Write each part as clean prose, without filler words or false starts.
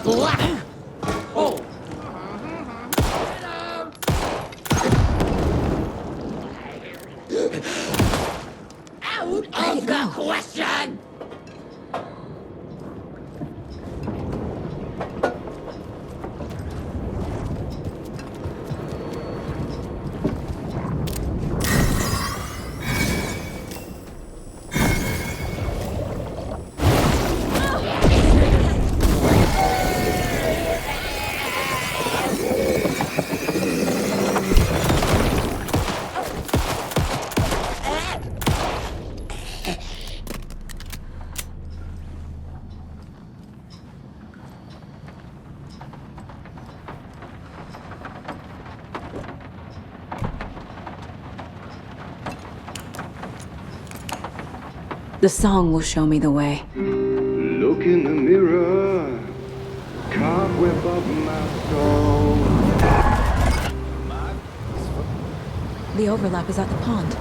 Oh! Out of the question! The song will show me the way. Look in the mirror, cobweb of my soul. The overlap is at the pond.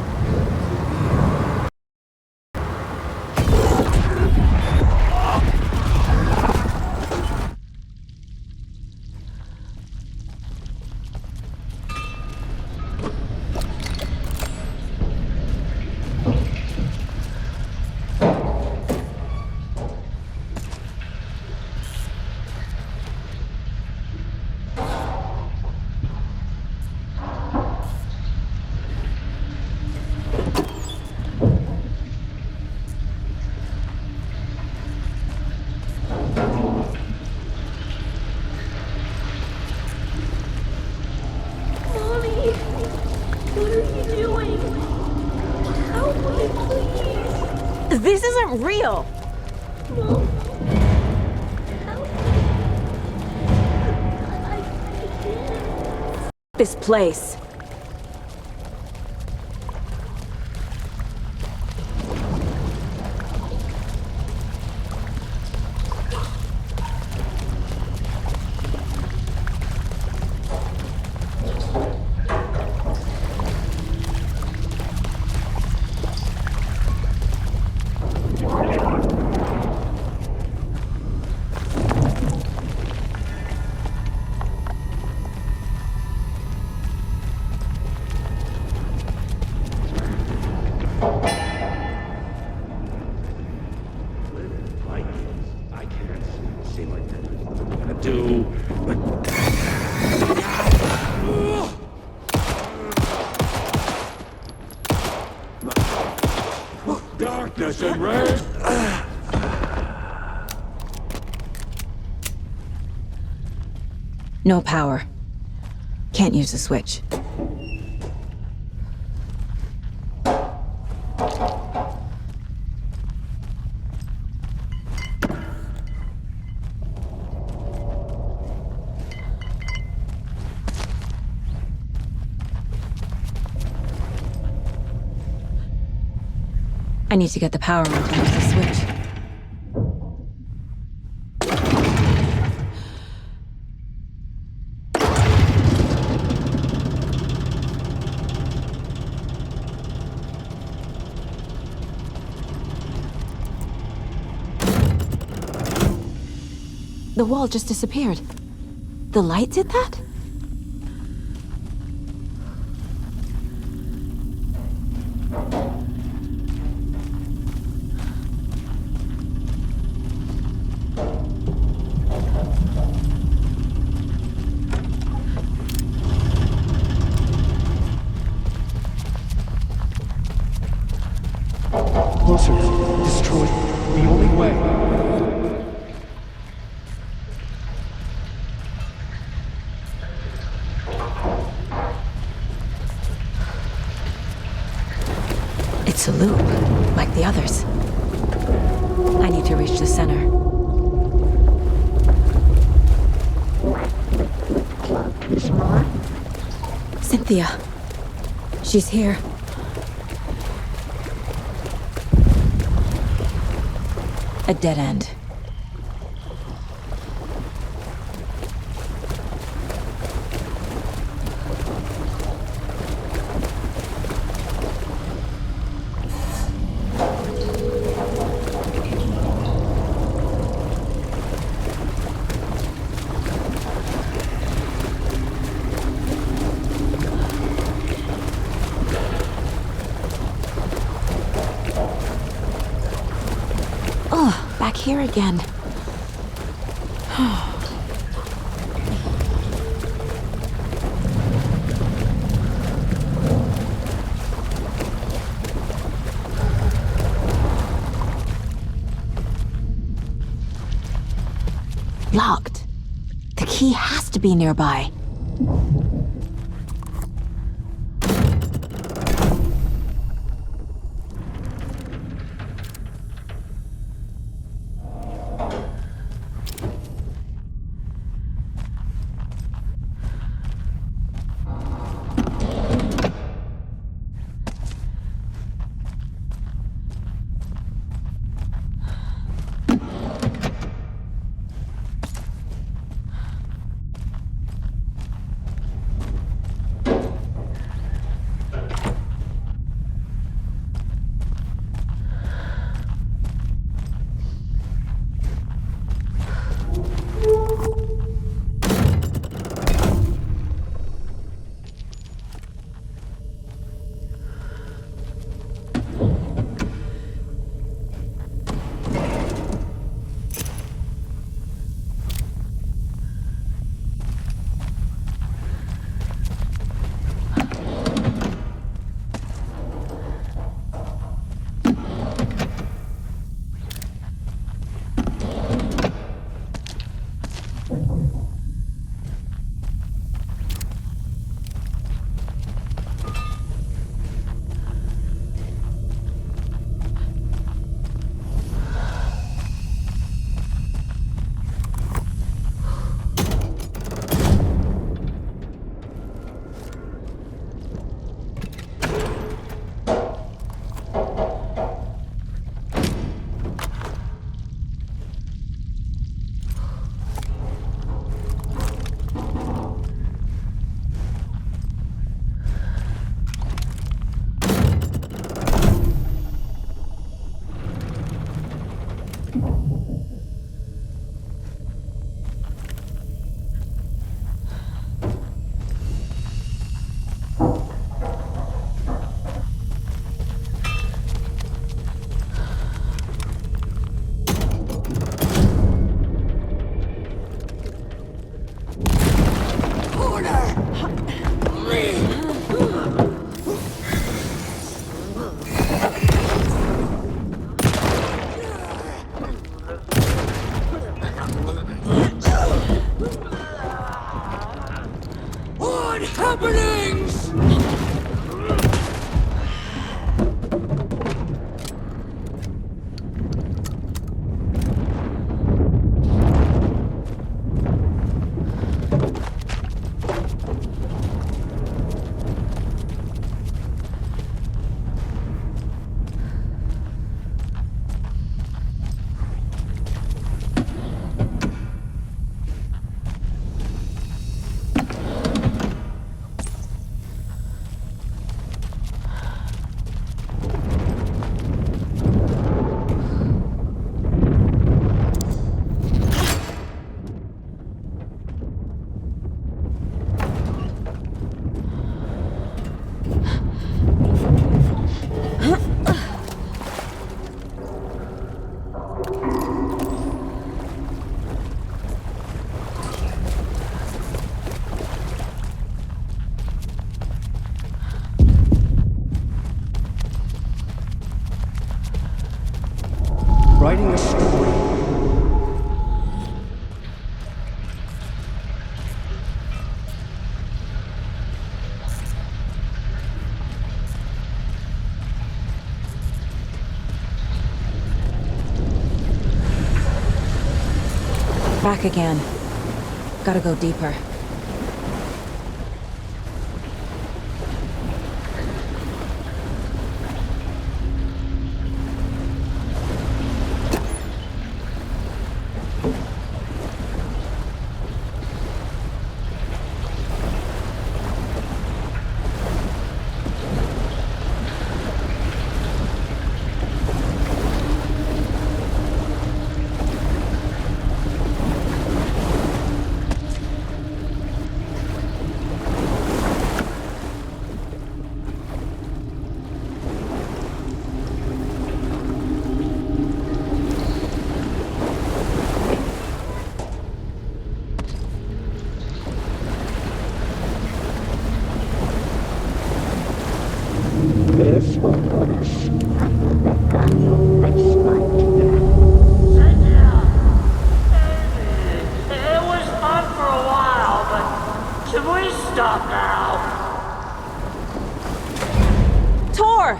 This isn't real! No. This place. Darkness and rain! No power. Can't use the switch. I need to get the power on to use the switch. The wall just disappeared. The light did that? Closer. Destroy. The only way. It's a loop, like the others. I need to reach the center. Cynthia. She's here. A dead end. here again. Locked. The key has to be nearby. Happenings! Writing a story. Back again. Gotta go deeper. Tor!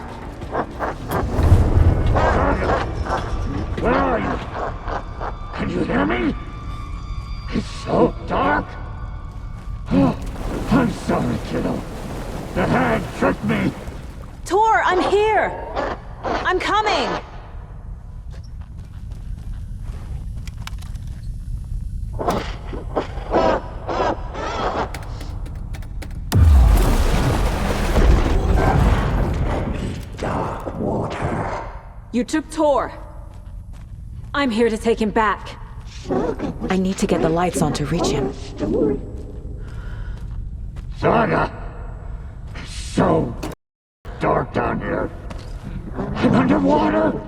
Where are you? Can you hear me? It's so dark. Oh, I'm sorry, kiddo. The hag tricked me. Tor, I'm here! I'm coming! Dark water. You took Tor. I'm here to take him back. I need to get the lights on to reach him. Saga! It's so dark down here. I'm underwater.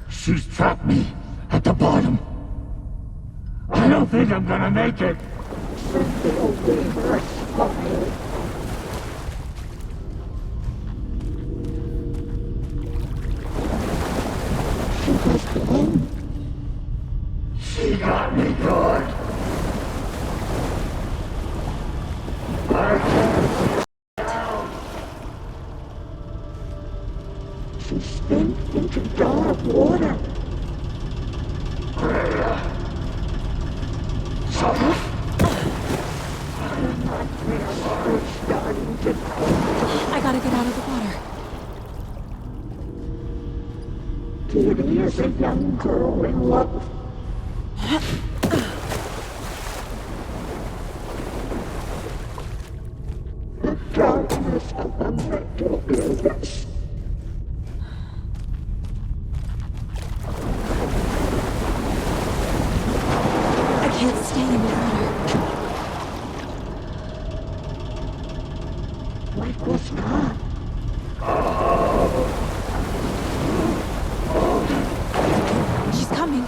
She's trapped me at the bottom. I don't think I'm gonna make it. She got me good. I can't down. She spins into dark water. Freya. Sorry. I gotta get out of the water. Kitty is a young girl in love. The darkness of the mental illness. I can't stay in the water. What was that? She's coming.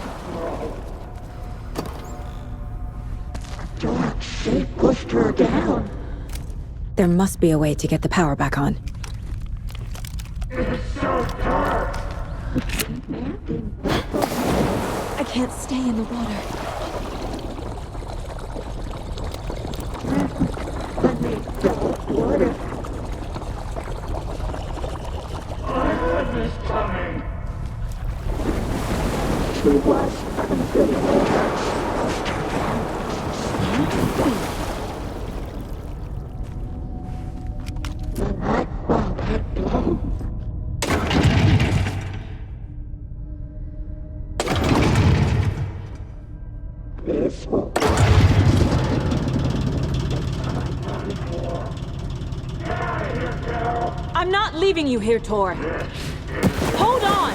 Dark shape pushed her down. There must be a way to get the power back on. It's so dark. I can't stay in the water. Dark water. I heard this coming. She was the light bulb had blown. This will I'm not leaving you here, Tor. Hold on!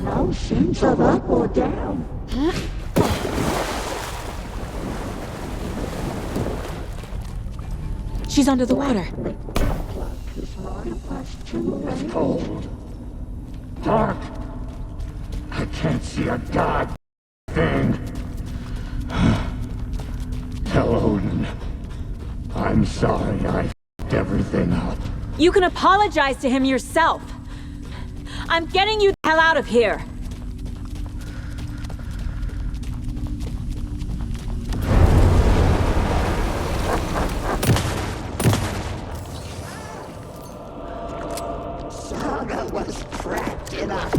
No sense of up or down. She's under the water. It's cold. Dark. I can't see a god thing. Tell Odin. I'm sorry I f***ed everything up. You can apologize to him yourself. I'm getting you the hell out of here. Saga was trapped in a...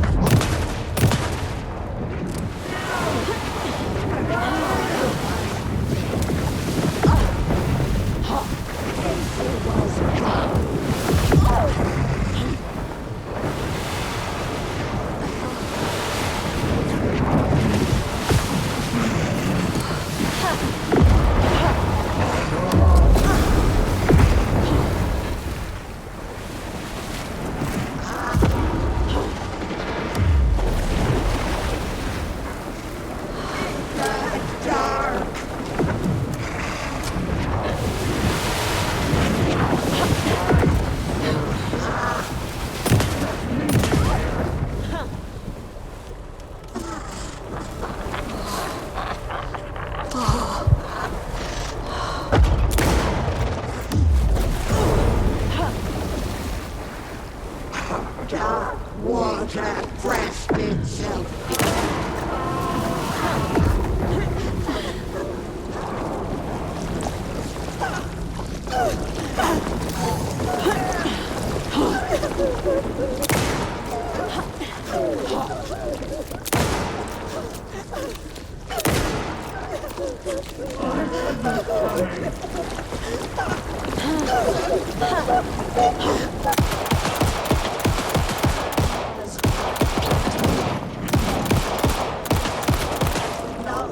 No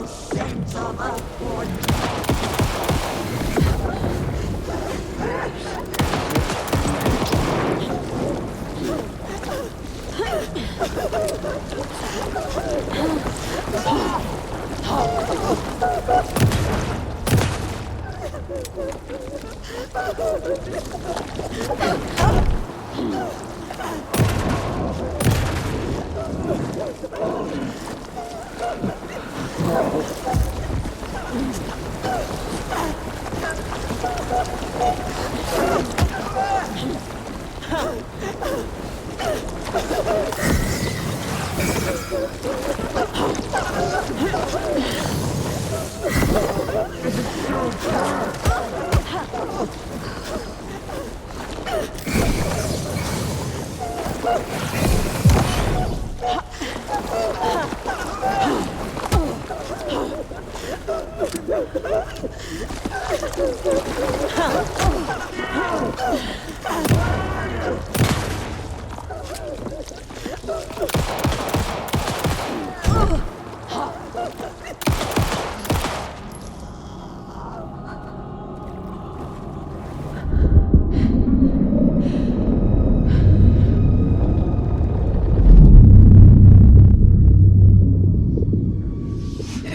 sense of a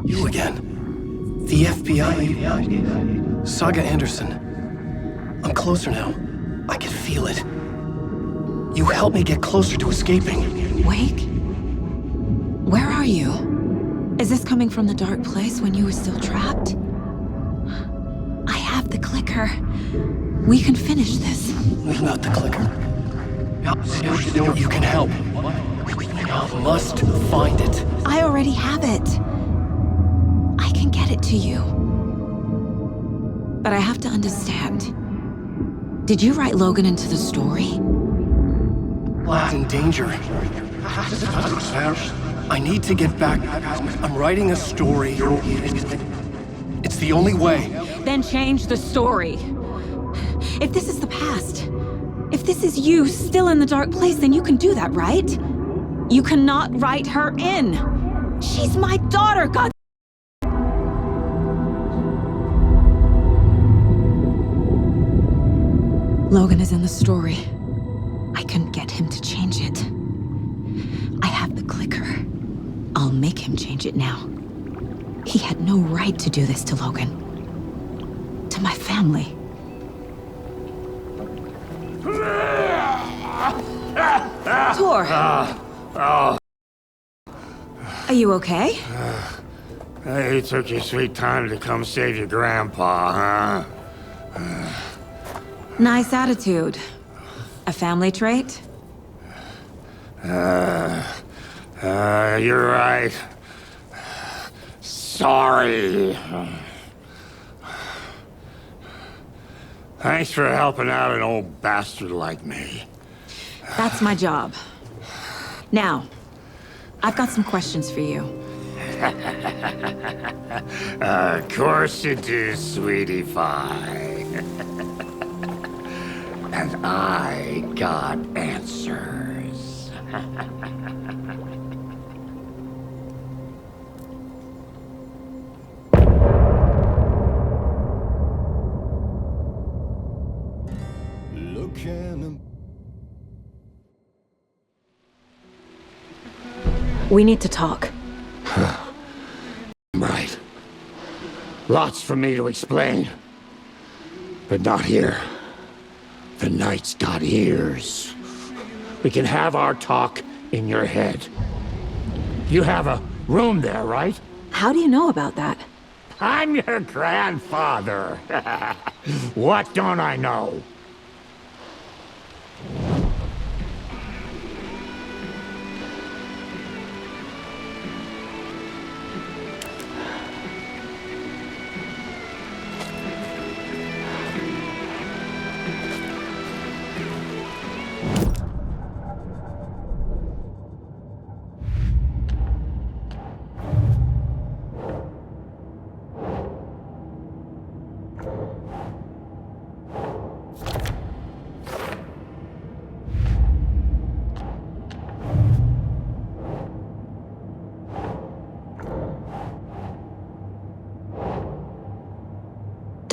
You again. The FBI. Saga Anderson. I'm closer now. I can feel it. You helped me get closer to escaping. Wake? Where are you? Is this coming from the dark place when you were still trapped? I have the clicker. We can finish this. Without the clicker. You can help. I must find it. I already have it. I can get it to you. But I have to understand. Did you write Logan into the story? In danger. I need to get back. I'm writing a story. It's the only way. Then change the story. If this is the past, if this is you still in the dark place, then you can do that, right? You cannot write her in. She's my daughter, God. Logan is in the story. I can get him to change it. I have the clicker. I'll make him change it now. He had no right to do this to Logan. To my family. Tor! Are you okay? You took your sweet time to come save your grandpa, huh? Nice attitude. A family trait? You're right. Sorry. Thanks for helping out an old bastard like me. That's my job. Now, I've got some questions for you. Of course you do, sweetie pie. And I got answers. We need to talk. Right. Lots for me to explain. But not here. The night's got ears. We can have our talk in your head. You have a room there, right? How do you know about that? I'm your grandfather. What don't I know?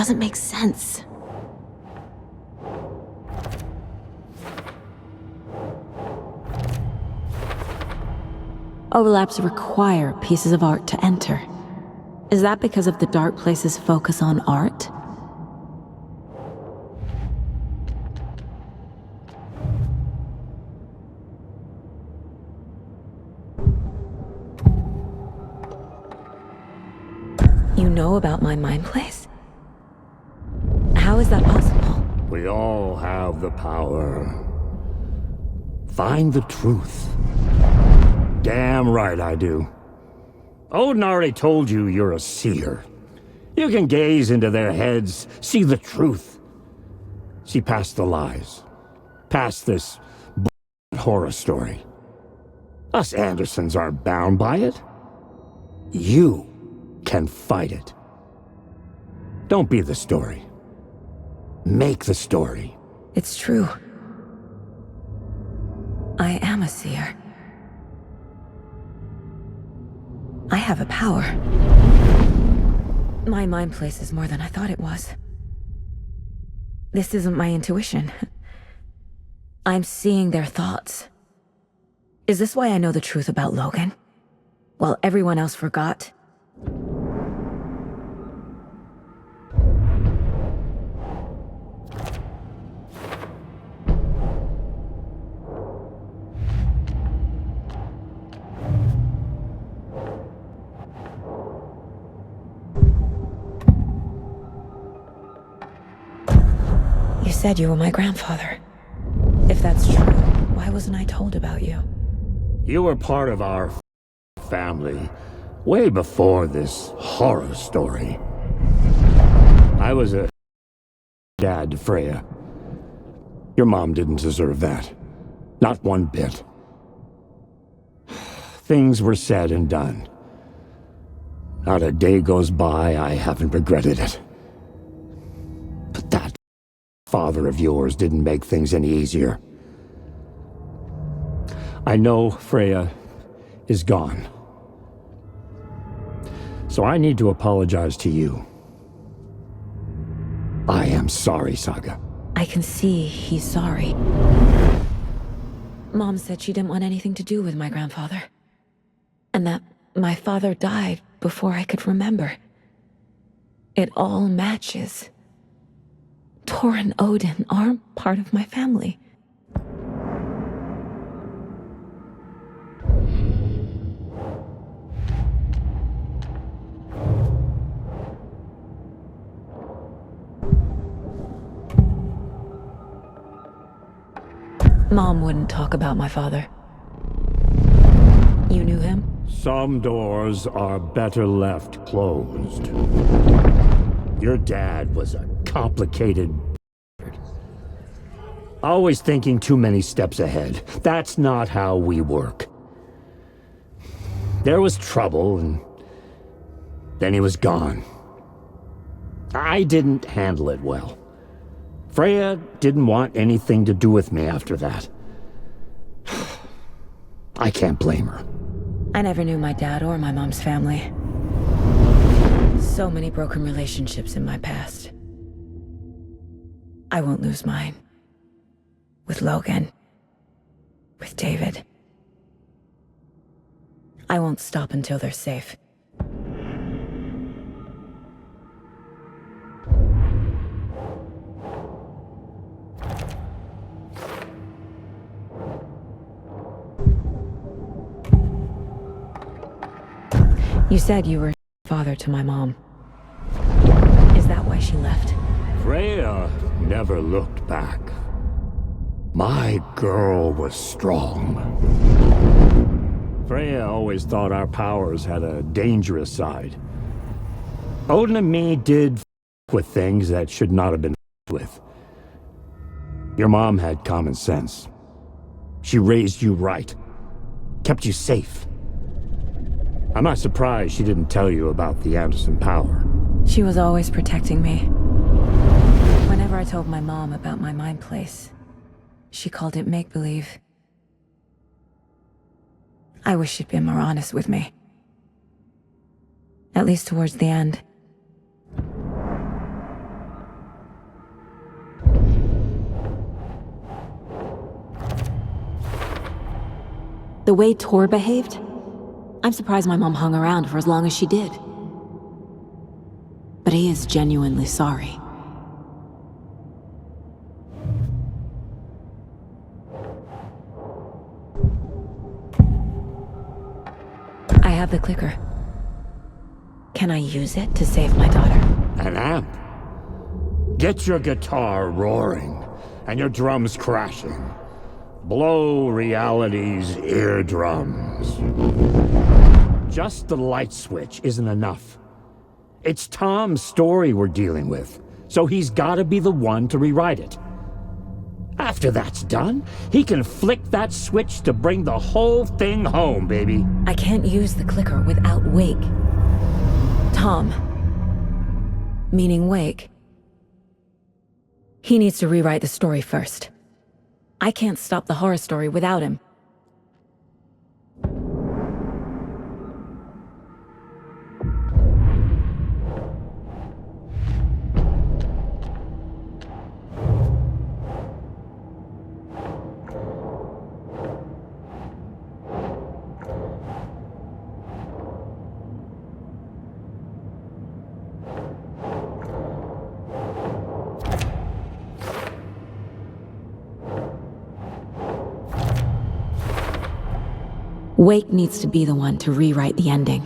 doesn't make sense. Overlaps require pieces of art to enter. Is that because of the dark place's focus on art? You know about my mind place? How is that possible? We all have the power. Find the truth. Damn right I do. Odin already told you you're a seer. You can gaze into their heads, see the truth. See past the lies. Past this horror story. Us Andersons aren't bound by it. You can fight it. Don't be the story. Make the story. It's true. I am a seer. I have a power. My mind place is more than I thought it was. This isn't my intuition. I'm seeing their thoughts. Is this why I know the truth about Logan? While everyone else forgot? You said you were my grandfather. If that's true, why wasn't I told about you? You were part of our family way before this horror story. I was a dad to Freya. Your mom didn't deserve that. Not one bit. Things were said and done. Not a day goes by I haven't regretted it. But that father of yours didn't make things any easier. I know Freya is gone. So I need to apologize to you. I am sorry, Saga. I can see he's sorry. Mom said she didn't want anything to do with my grandfather. And that my father died before I could remember. It all matches. Tor and Odin aren't part of my family. Mom wouldn't talk about my father. You knew him? Some doors are better left closed. Your dad was a complicated always thinking too many steps ahead. That's not how we work. There was trouble, and then he was gone. I didn't handle it well. Freya didn't want anything to do with me after that. I can't blame her. I never knew my dad or my mom's family. So many broken relationships in my past. I won't lose mine. With Logan. With David. I won't stop until they're safe. You said you were father to my mom. Is that why she left? Freya never looked back. My girl was strong. Freya always thought our powers had a dangerous side. Odin and me did with things that should not have been with. Your mom had common sense. She raised you right. Kept you safe. I'm not surprised she didn't tell you about the Anderson power. She was always protecting me. Whenever I told my mom about my mind place, she called it make-believe. I wish she'd been more honest with me. At least towards the end. The way Tor behaved, I'm surprised my mom hung around for as long as she did. But he is genuinely sorry. I have the clicker. Can I use it to save my daughter? An amp? Get your guitar roaring and your drums crashing. Blow reality's eardrums. Just the light switch isn't enough. It's Tom's story we're dealing with, so he's gotta be the one to rewrite it. After that's done, he can flick that switch to bring the whole thing home, baby. I can't use the clicker without Wake. Tom, meaning Wake, he needs to rewrite the story first. I can't stop the horror story without him. Wake needs to be the one to rewrite the ending.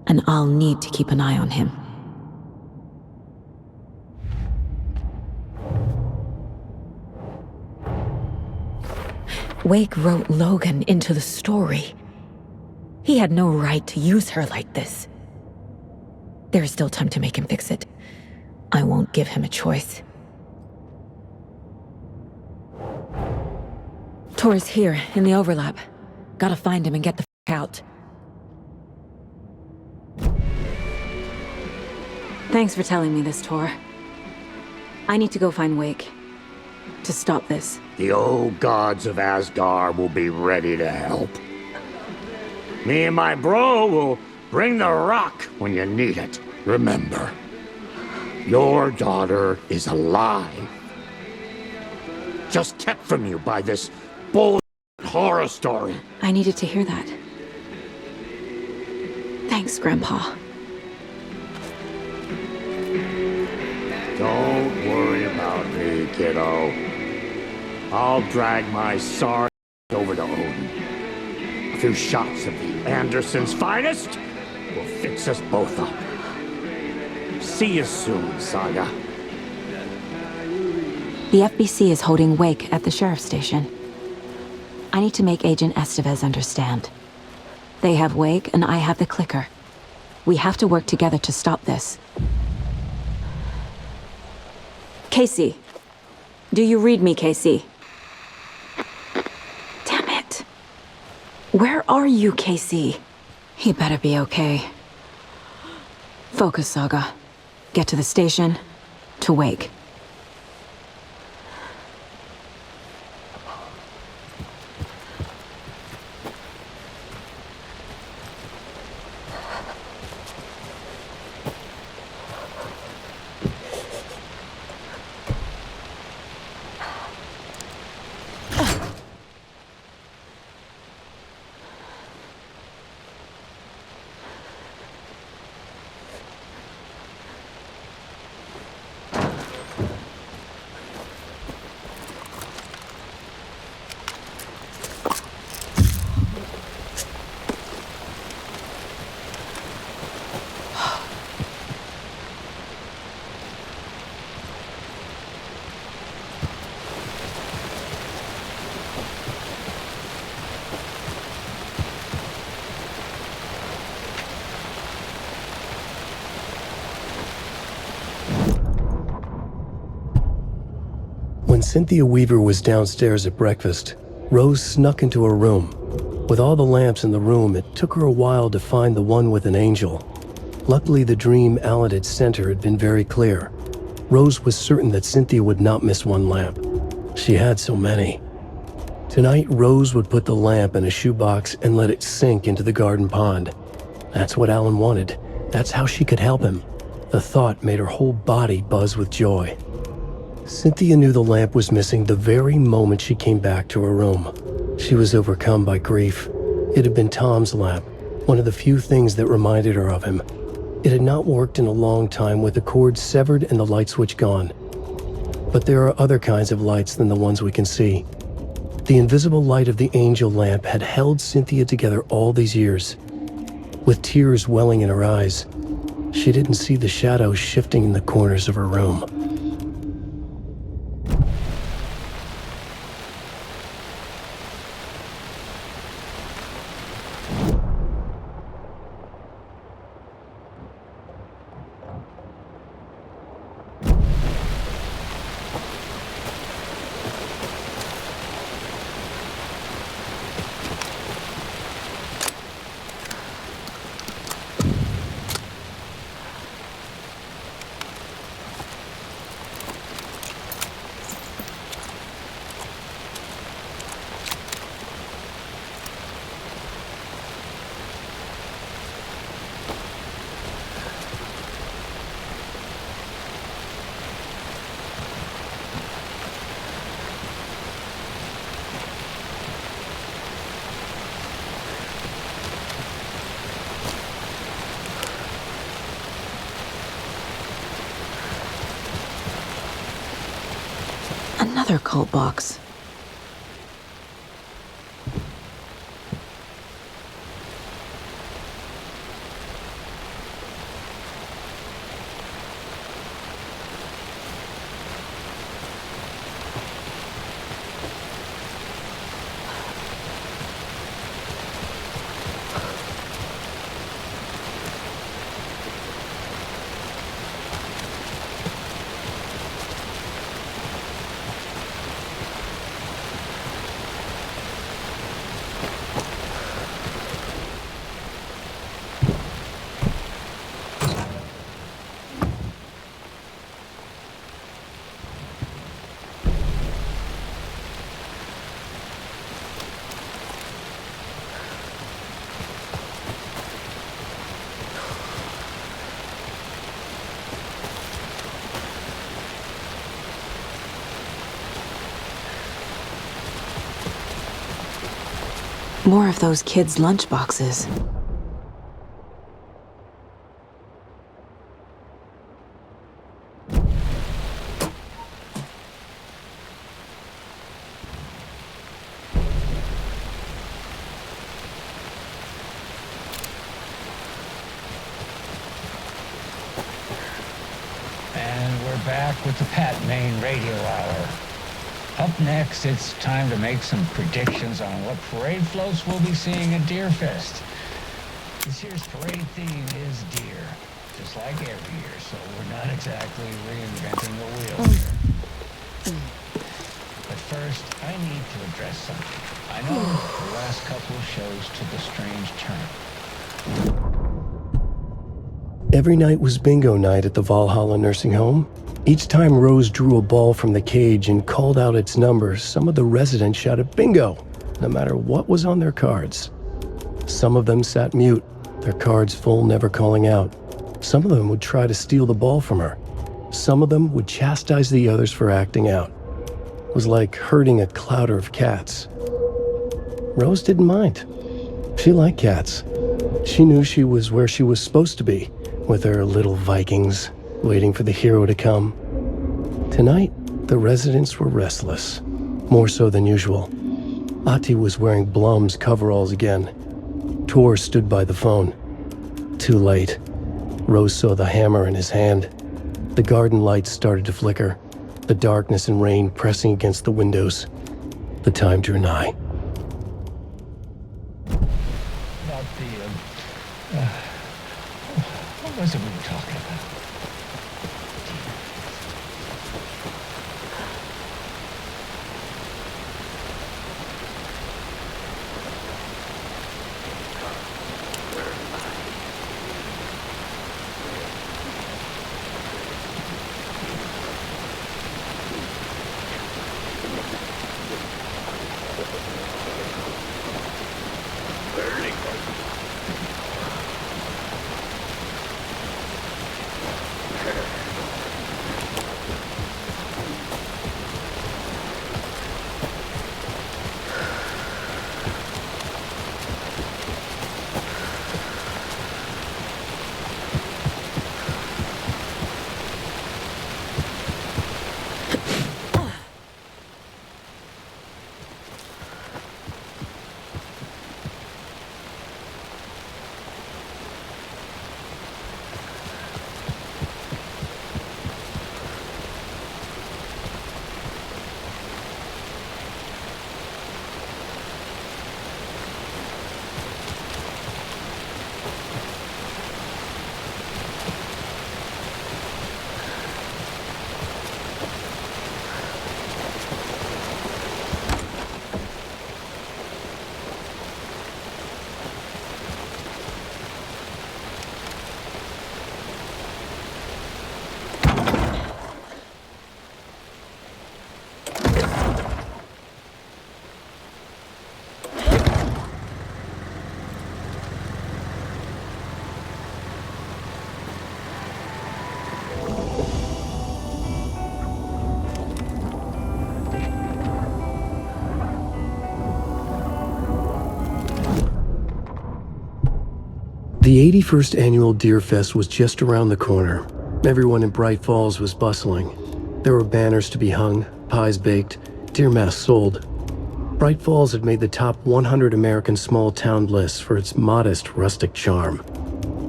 And I'll need to keep an eye on him. Wake wrote Logan into the story. He had no right to use her like this. There is still time to make him fix it. I won't give him a choice. Tor's here, in the overlap. Gotta find him and get the f*** out. Thanks for telling me this, Tor. I need to go find Wake. To stop this. The old gods of Asgard will be ready to help. Me and my bro will bring the rock when you need it. Remember, your daughter is alive. Just kept from you by this bull horror story. I needed to hear that. Thanks, Grandpa. Don't worry about me, kiddo. I'll drag my sorry over to Odin. A few shots of the Andersons' finest will fix us both up. See you soon, Saga. The FBC is holding Wake at the sheriff's station. I need to make Agent Estevez understand. They have Wake and I have the clicker. We have to work together to stop this. Casey. Do you read me, Casey? Damn it. Where are you, Casey? He better be okay. Focus, Saga. Get to the station, to Wake. When Cynthia Weaver was downstairs at breakfast, Rose snuck into her room. With all the lamps in the room, it took her a while to find the one with an angel. Luckily, the dream Alan had sent her had been very clear. Rose was certain that Cynthia would not miss one lamp. She had so many. Tonight, Rose would put the lamp in a shoebox and let it sink into the garden pond. That's what Alan wanted. That's how she could help him. The thought made her whole body buzz with joy. Cynthia knew the lamp was missing the very moment she came back to her room. She was overcome by grief. It had been Tom's lamp, one of the few things that reminded her of him. It had not worked in a long time, with the cord severed and the light switch gone. But there are other kinds of lights than the ones we can see. The invisible light of the angel lamp had held Cynthia together all these years. With tears welling in her eyes, she didn't see the shadows shifting in the corners of her room. Another cult box. More of those kids' lunchboxes. And we're back with the Pat Main Radio Hour. Up next, it's time to make some predictions on what parade floats we'll be seeing at Deer Fest. This year's parade theme is deer, just like every year, so we're not exactly reinventing the wheel here. But first, I need to address something. I know the last couple of shows took a strange turn. Every night was bingo night at the Valhalla nursing home. Each time Rose drew a ball from the cage and called out its number, some of the residents shouted bingo, no matter what was on their cards. Some of them sat mute, their cards full, never calling out. Some of them would try to steal the ball from her. Some of them would chastise the others for acting out. It was like herding a clouder of cats. Rose didn't mind. She liked cats. She knew she was where she was supposed to be, with her little Vikings, waiting for the hero to come. Tonight, the residents were restless, more so than usual. Ati was wearing Blum's coveralls again. Tor stood by the phone. Too late. Rose saw the hammer in his hand. The garden lights started to flicker, the darkness and rain pressing against the windows. The time drew nigh. About what was it we were talking about? The 81st annual Deer Fest was just around the corner. Everyone in Bright Falls was bustling. There were banners to be hung, pies baked, deer masks sold. Bright Falls had made the top 100 American small town list for its modest, rustic charm.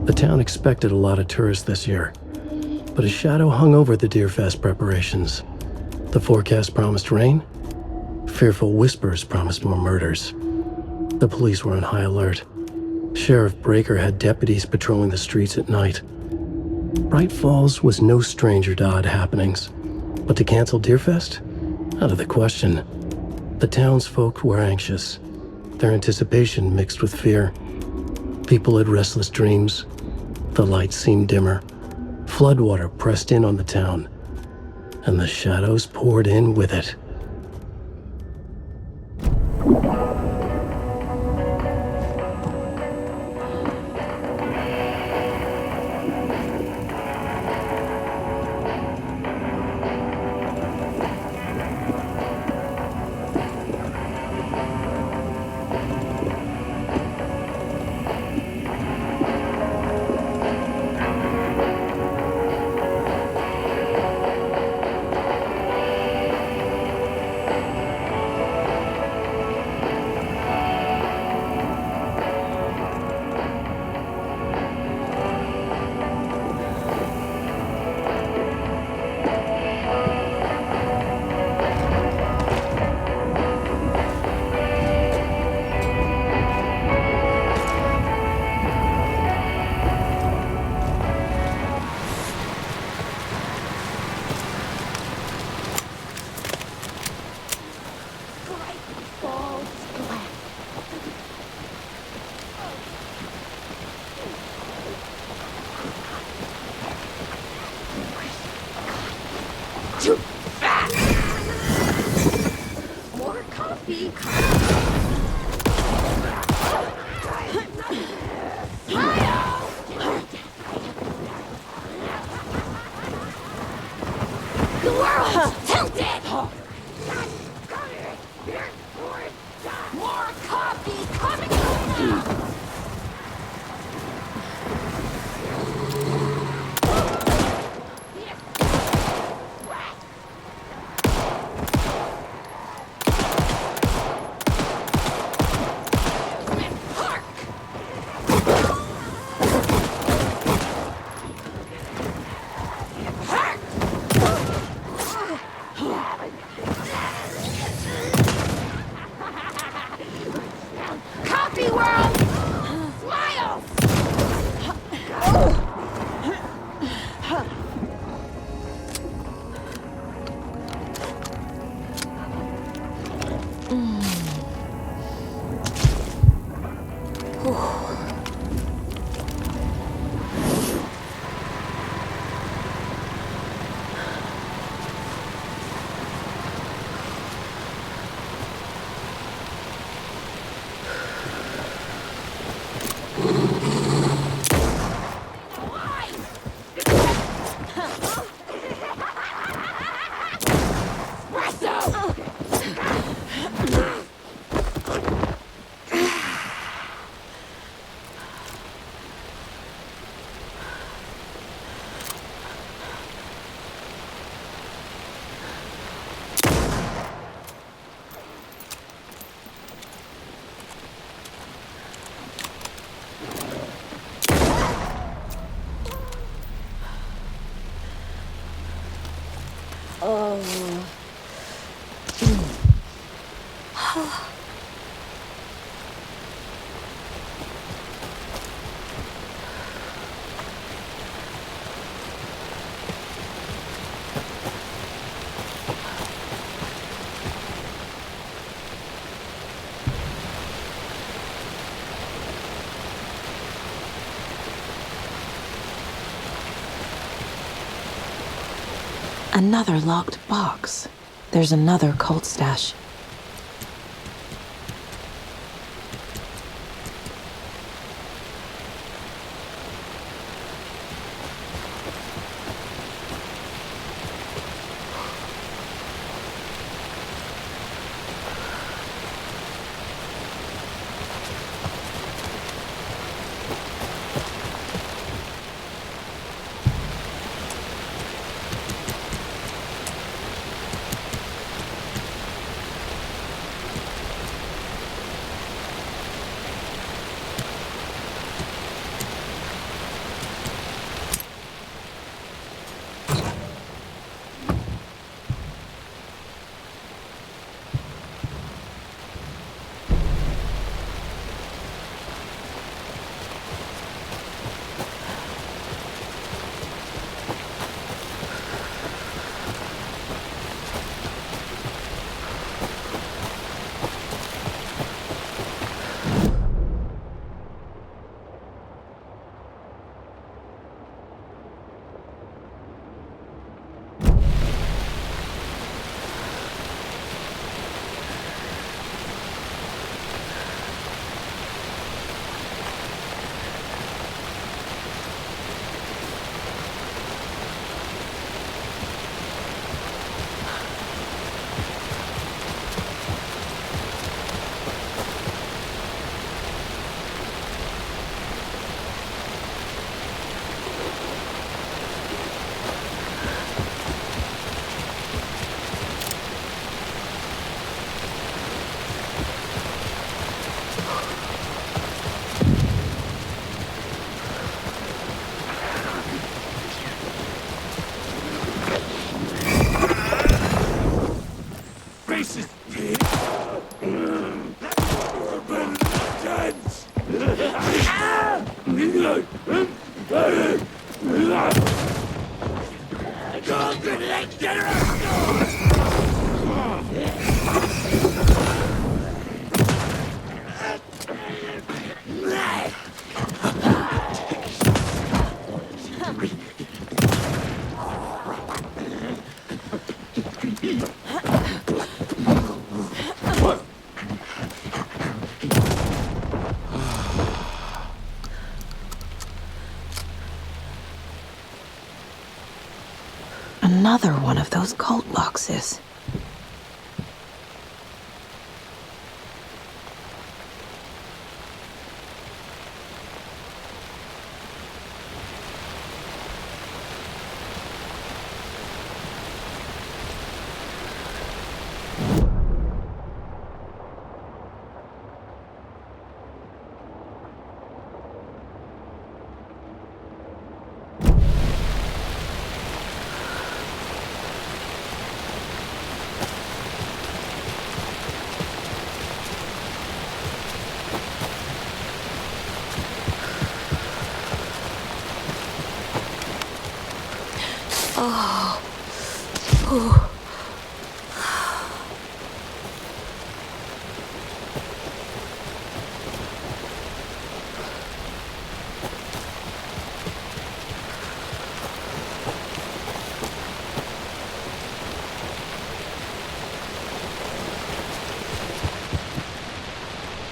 The town expected a lot of tourists this year, but a shadow hung over the Deer Fest preparations. The forecast promised rain. Fearful whispers promised more murders. The police were on high alert. Sheriff Breaker had deputies patrolling the streets at night. Bright Falls was no stranger to odd happenings, but to cancel Deerfest? Out of the question. The townsfolk were anxious, their anticipation mixed with fear. People had restless dreams. The lights seemed dimmer. Floodwater pressed in on the town, and the shadows poured in with it. Too fast! More coffee! The world's tilted! More coffee coming! Coffee world! Smiles! Another locked box. There's another cult stash. Another one of those cult boxes.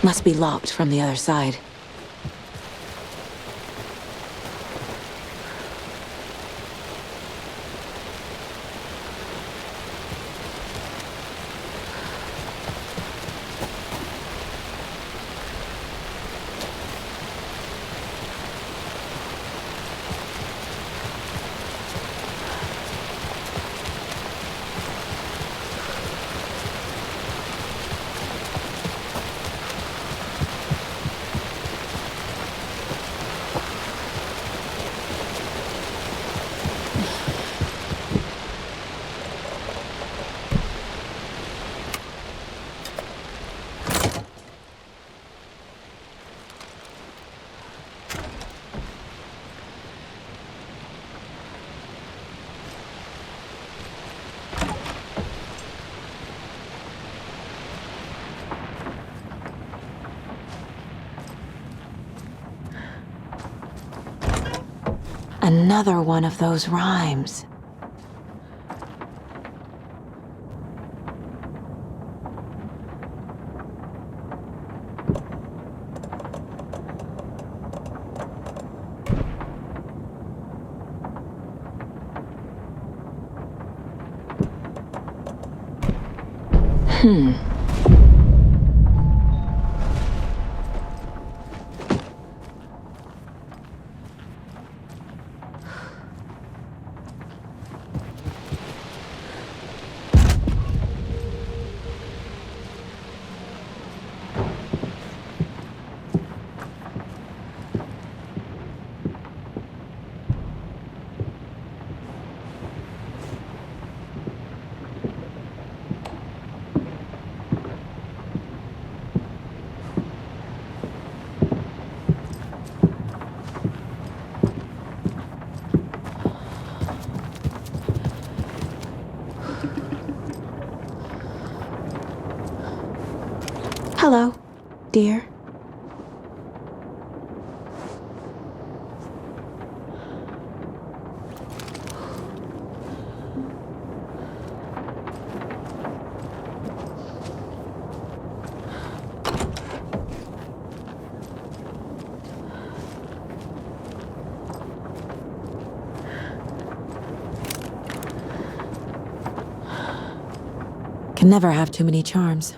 Must be locked from the other side. Another one of those rhymes. Hello, dear. Can never have too many charms.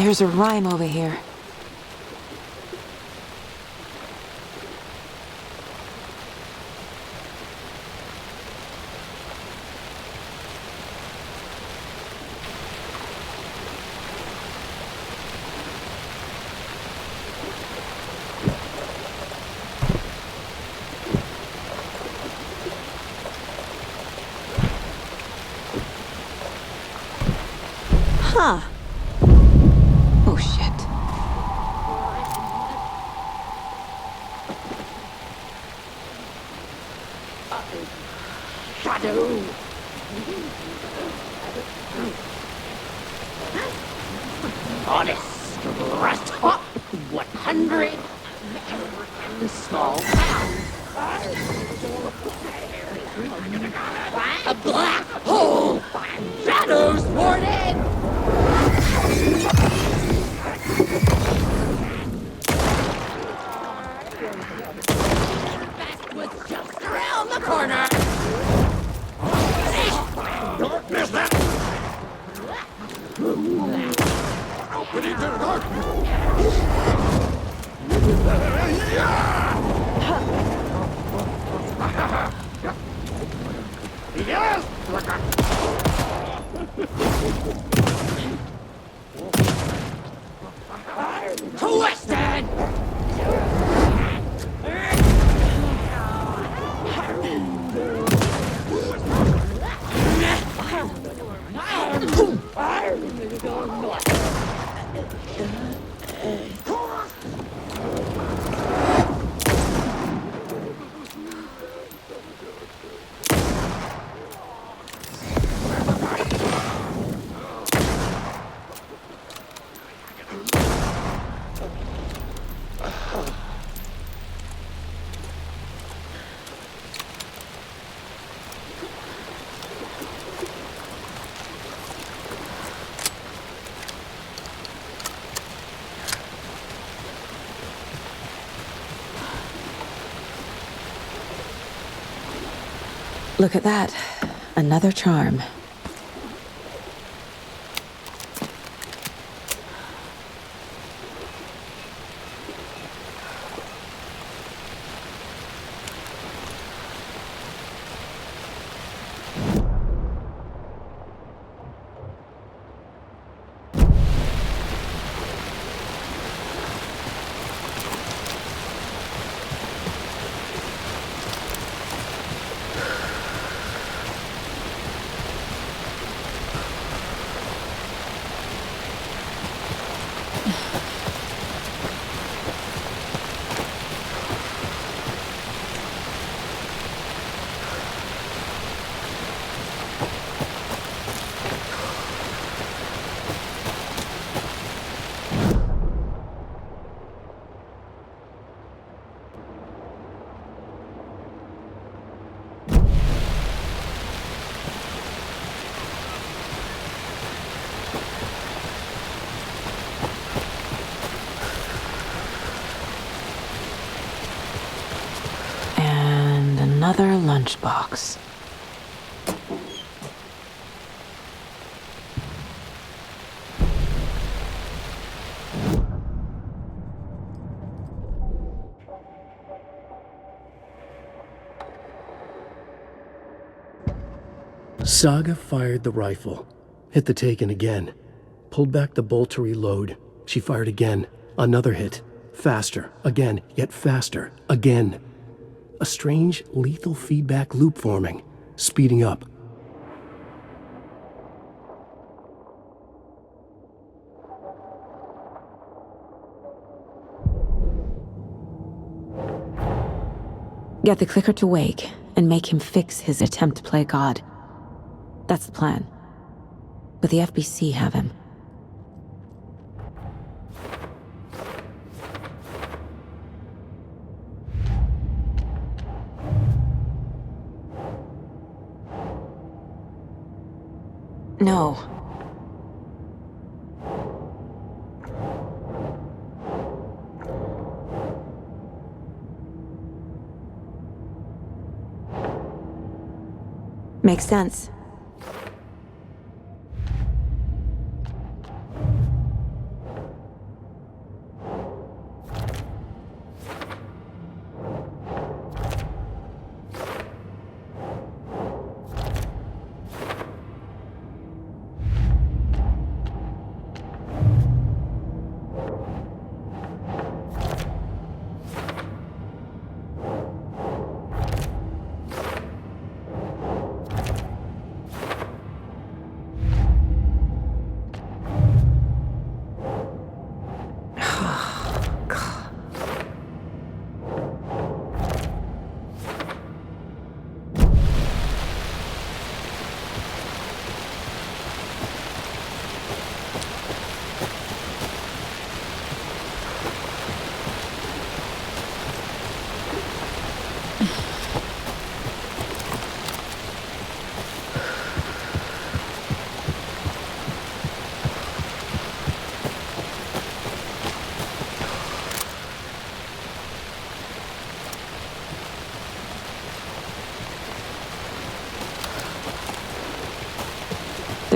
There's a rhyme over here. Huh. Oh, shit. Shadow! Honest, rest up 100 small towns. A black hole! Shadows warning! Best was just around the corner! Don't miss that! Opening to the dark! Yes! Twisted! Look at that. Another charm. Another lunchbox. Saga fired the rifle, hit the taken again, pulled back the bolt to reload. She fired again, another hit, faster, again, yet faster, again. A strange, lethal feedback loop forming, speeding up. Get the clicker to wake and make him fix his attempt to play God. That's the plan. But the FBC have him. No. Makes sense.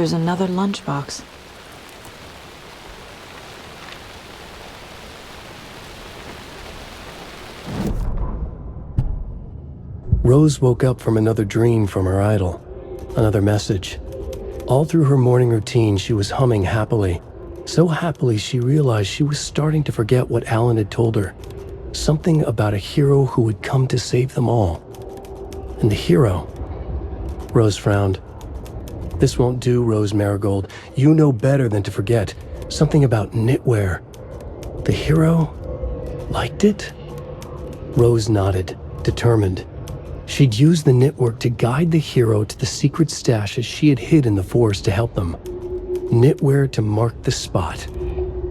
There's another lunchbox. Rose woke up from another dream from her idol. Another message. All through her morning routine, she was humming happily. So happily, she realized she was starting to forget what Alan had told her. Something about a hero who would come to save them all. And the hero... Rose frowned. This won't do, Rose Marigold. You know better than to forget. Something about knitwear. The hero liked it? Rose nodded, determined. She'd use the knitwork to guide the hero to the secret stashes she had hid in the forest to help them. Knitwear to mark the spot.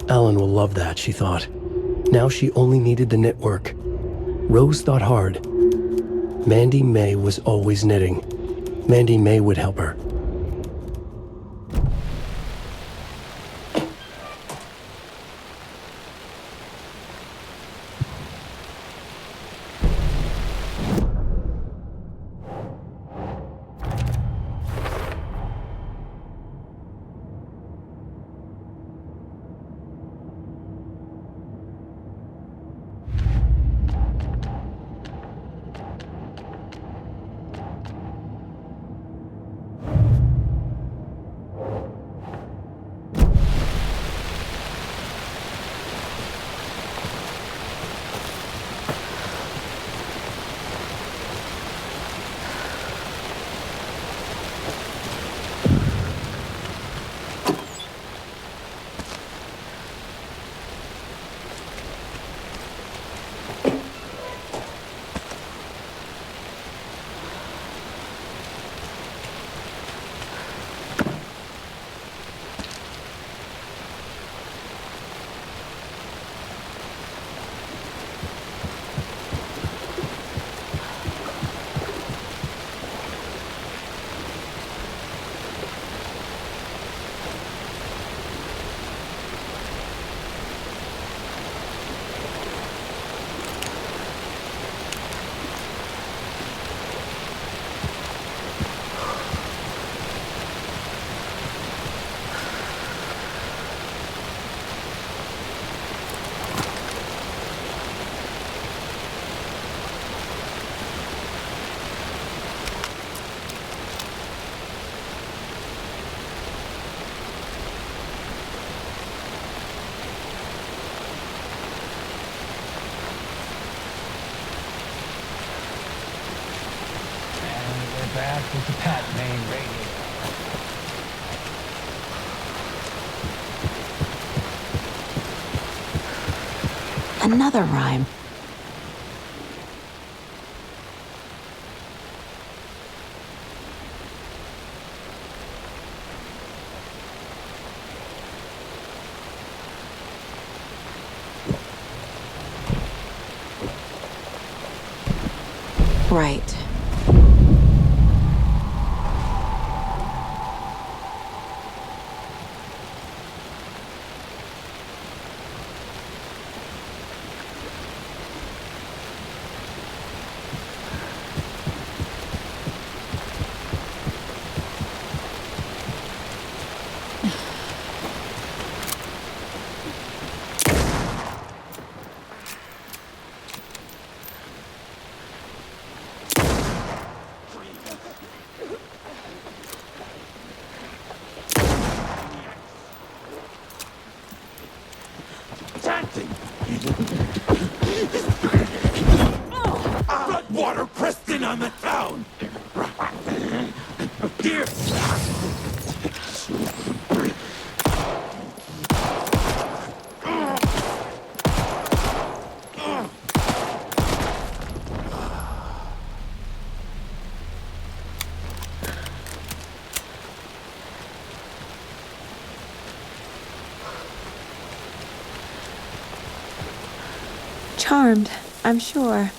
Alan will love that, she thought. Now she only needed the knitwork. Rose thought hard. Mandy May was always knitting. Mandy May would help her. Back with the Pat main radio. Another rhyme. Right. Floodwater pressed in on the town! Dear! Charmed, I'm sure.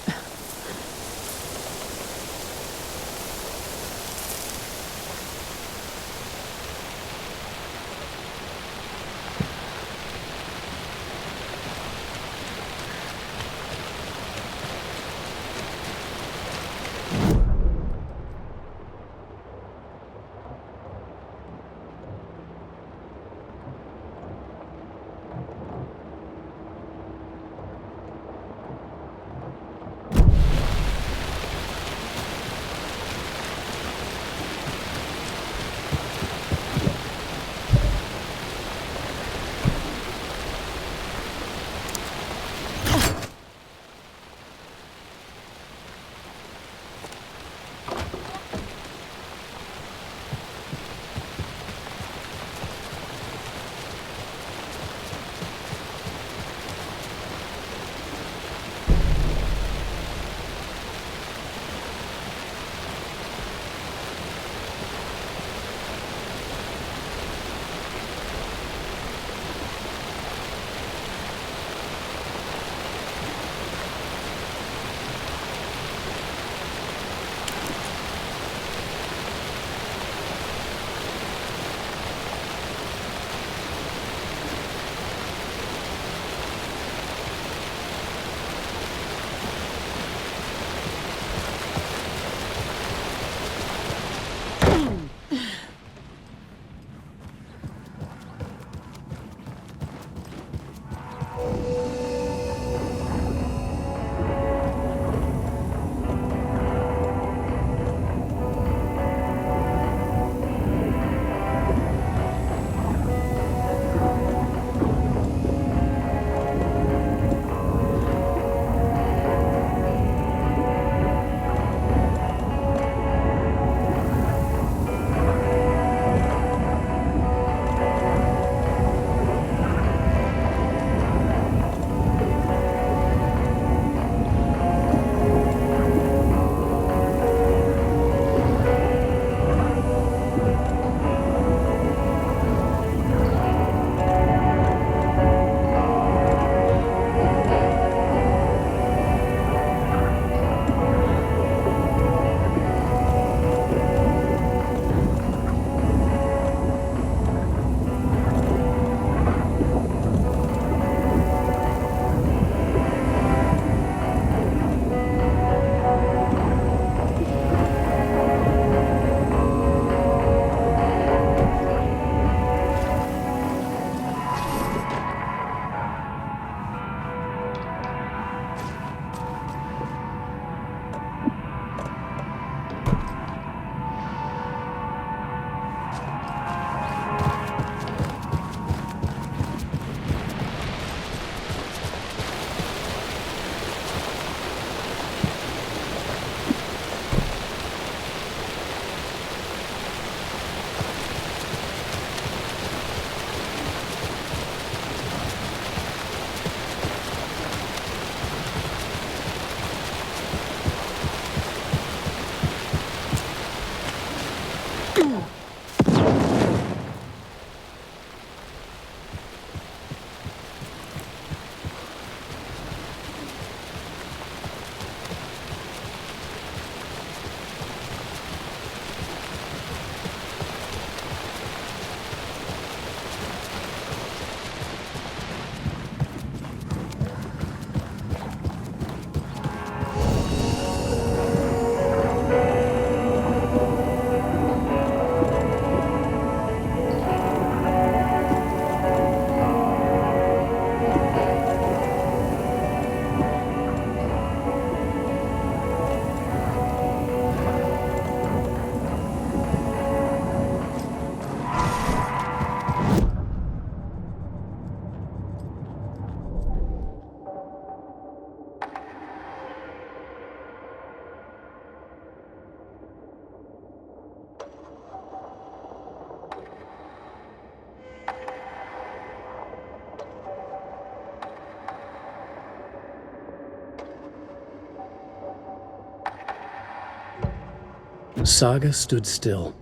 Saga stood still,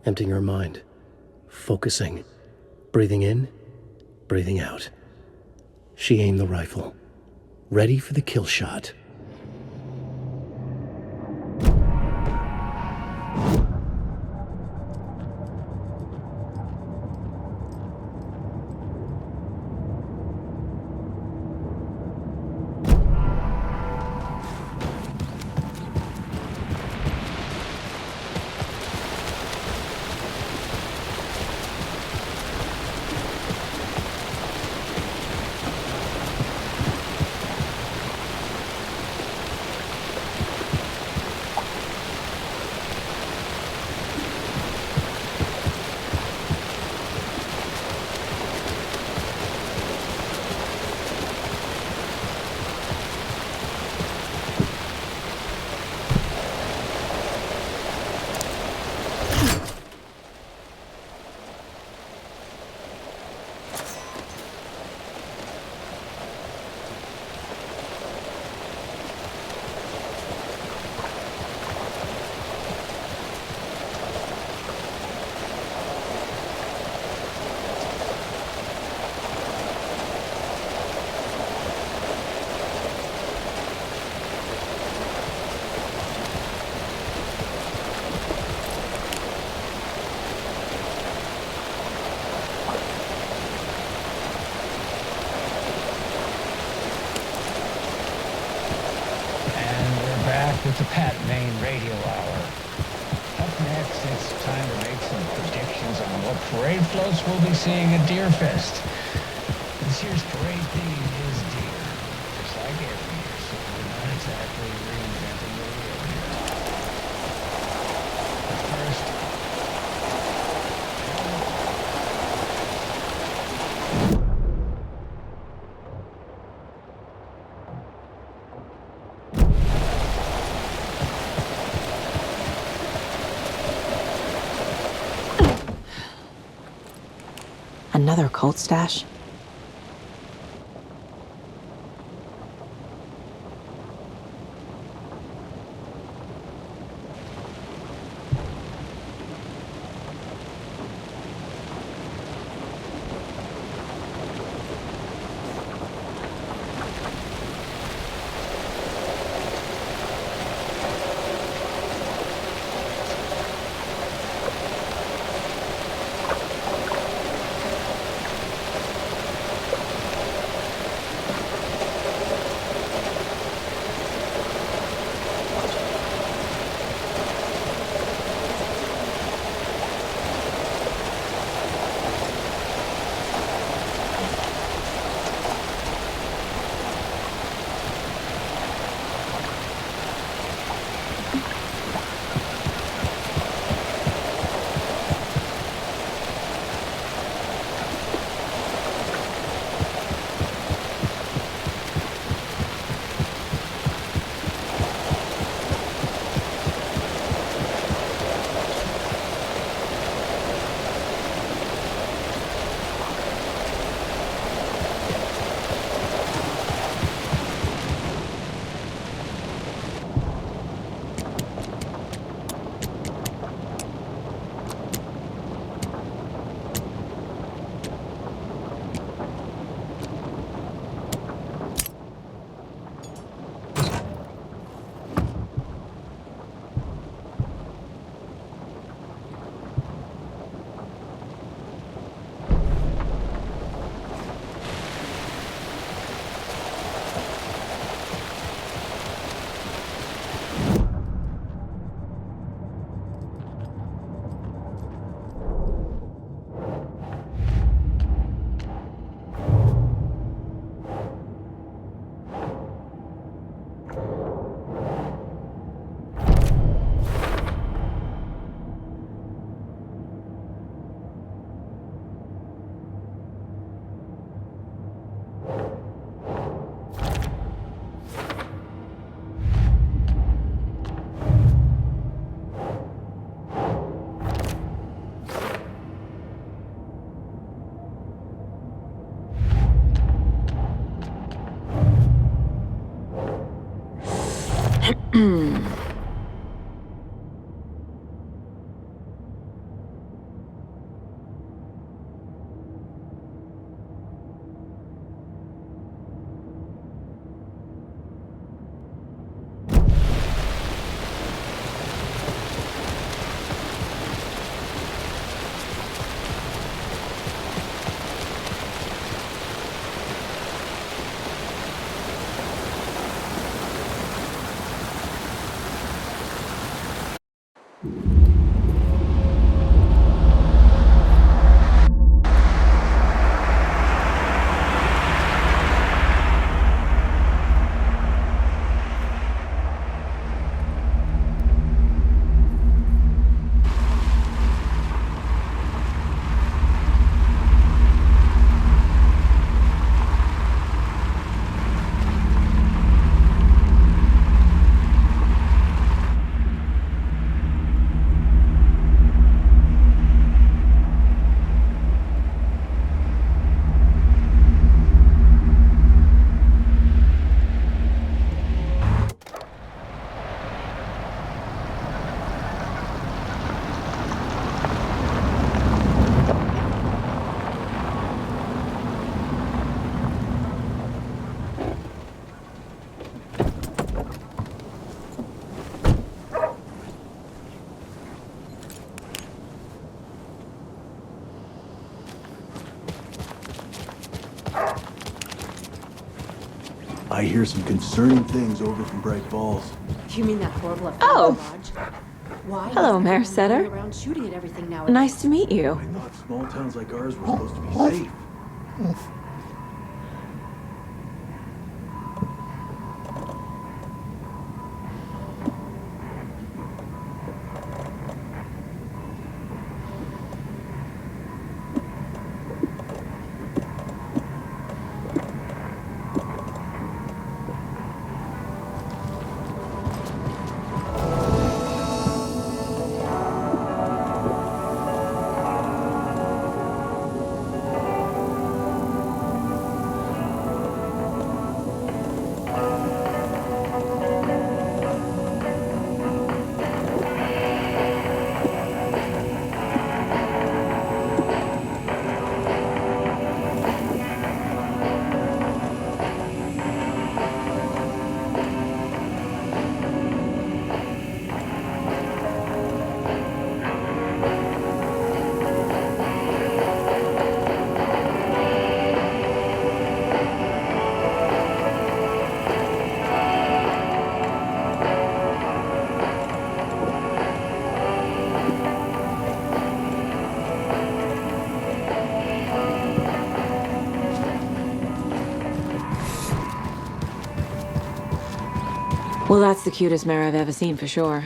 emptying her mind, focusing, breathing in, breathing out. She aimed the rifle, ready for the kill shot. With the Pat Main Radio Hour. Up next, it's time to make some predictions on what parade floats we'll be seeing at Deerfest. This year's parade theme is deer, just like every year, so we're not exactly reinventing the wheel here. But first, another cult stash? I hear some concerning things over from Bright Falls. You mean that horrible affair Oh. in the lodge? Why Hello, is everyone Mayor running Setter. around shooting at everything nowadays? Nice to meet you. I thought small towns like ours were supposed to be safe. Well, that's the cutest mare I've ever seen for sure.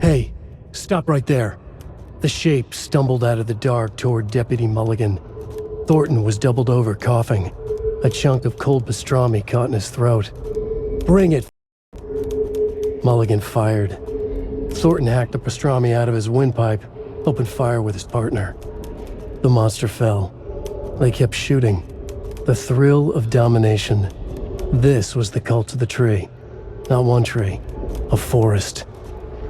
Hey, stop right there. The shape stumbled out of the dark toward Deputy Mulligan. Thornton was doubled over, coughing. A chunk of cold pastrami caught in his throat. Bring it! Mulligan fired. Thornton hacked the pastrami out of his windpipe, opened fire with his partner. The monster fell. They kept shooting. The thrill of domination. This was the cult of the tree. Not one tree. A forest.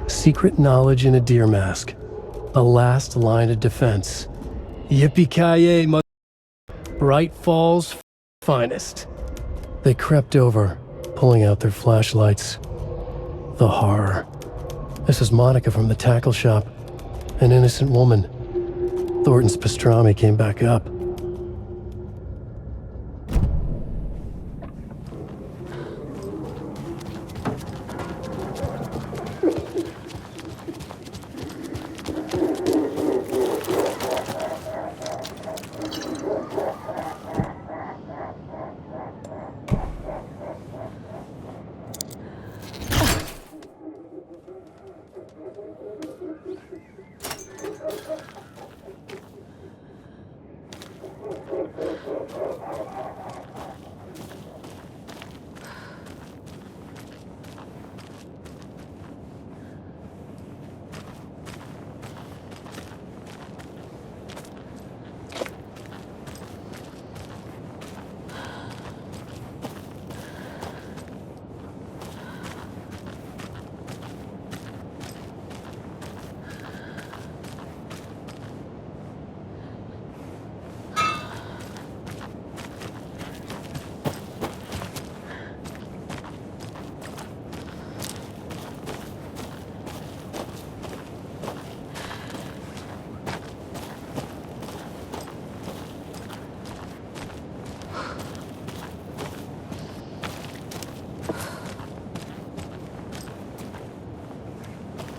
Secret knowledge in a deer mask. A last line of defense. Yippee-ki-yay, Bright Falls' finest. They crept over, pulling out their flashlights. The horror. This is Monica from the tackle shop. An innocent woman. Thornton's pastrami came back up.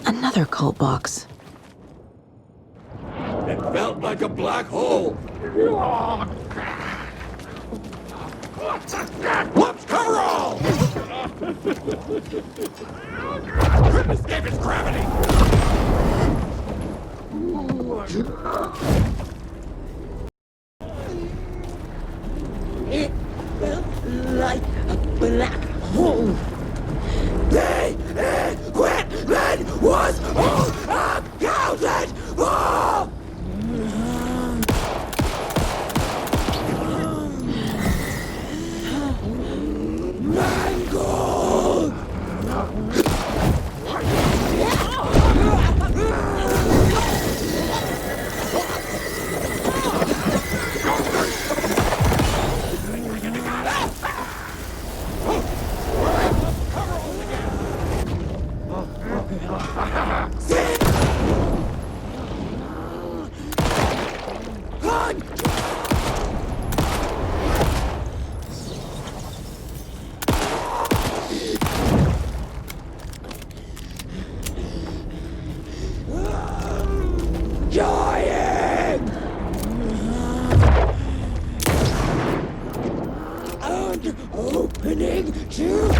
Another cult box. It felt like a black hole. Whoops, coverall! Couldn't escape its gravity. It felt like a black hole. The equipment was all accounted for! Mangled! Dying! And opening to...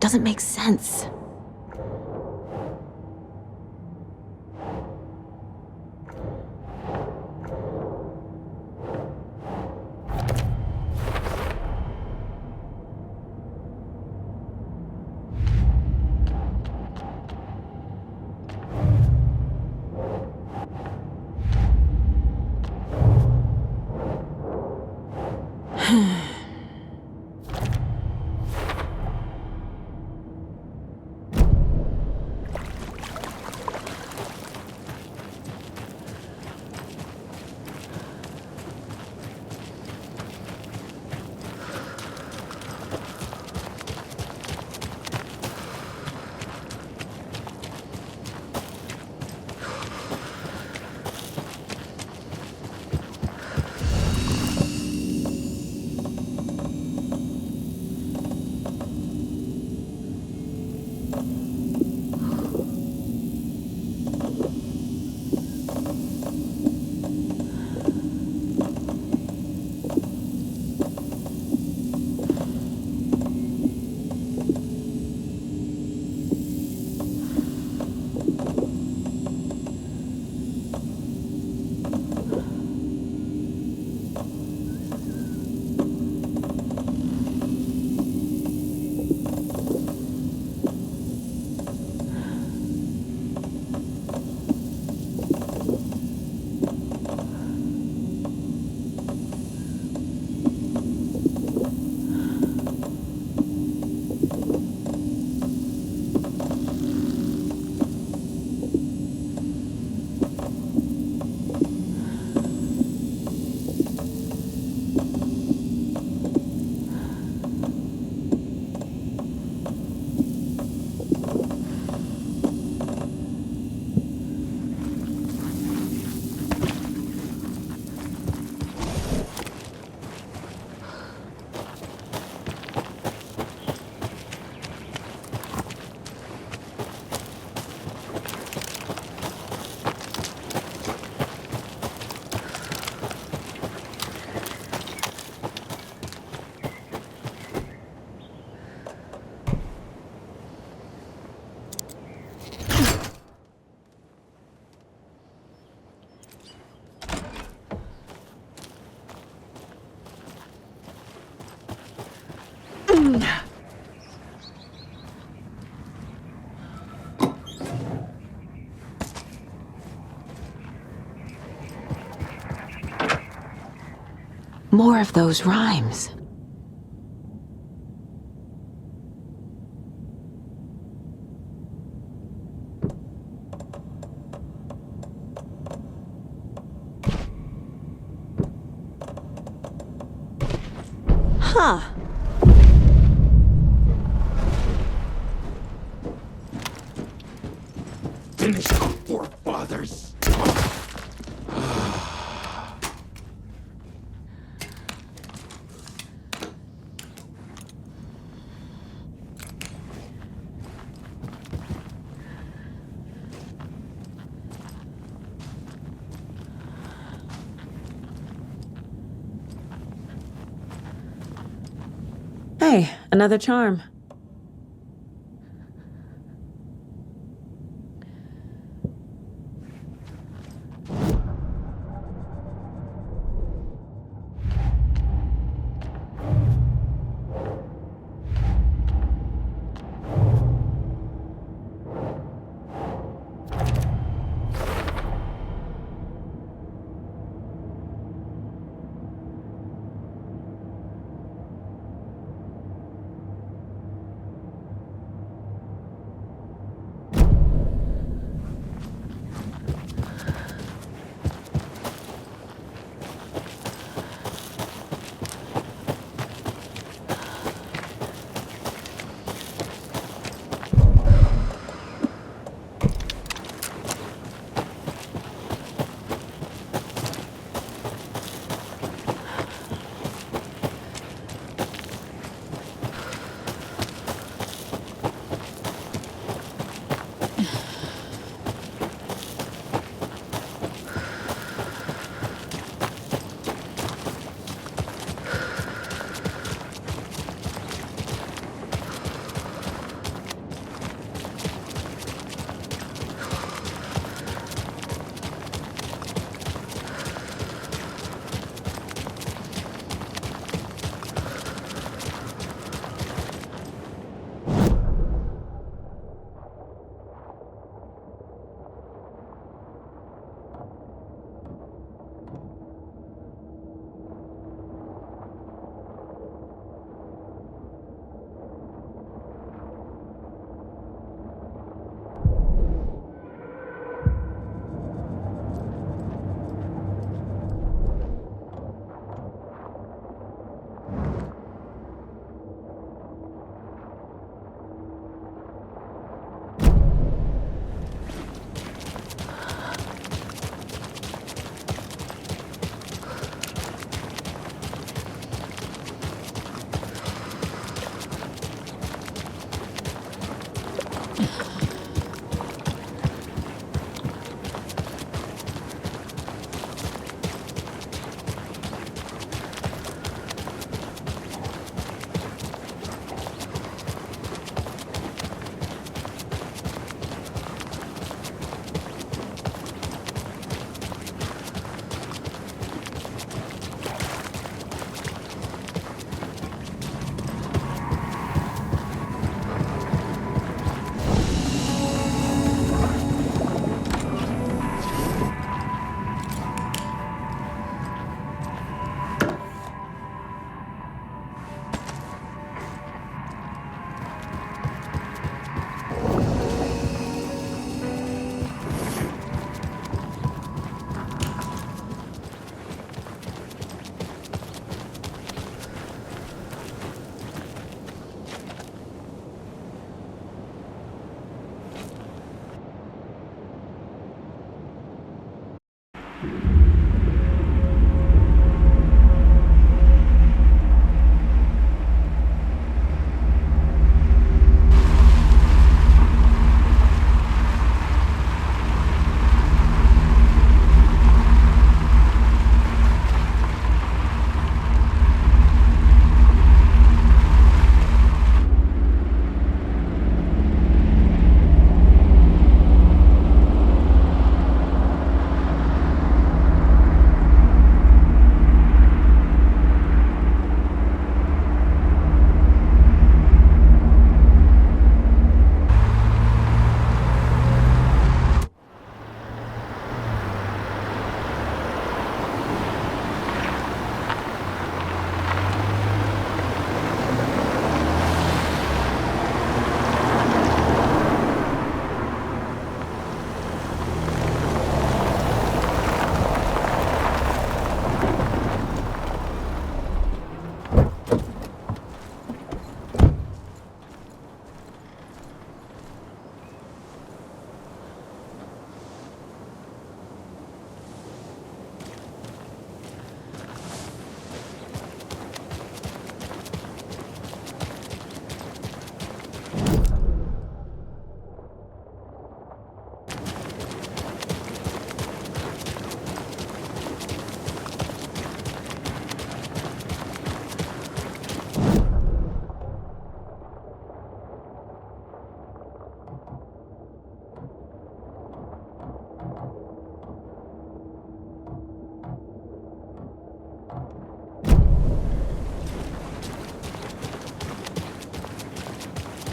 doesn't make sense. More of those rhymes. Huh. Finish our forefathers. Hey, another charm.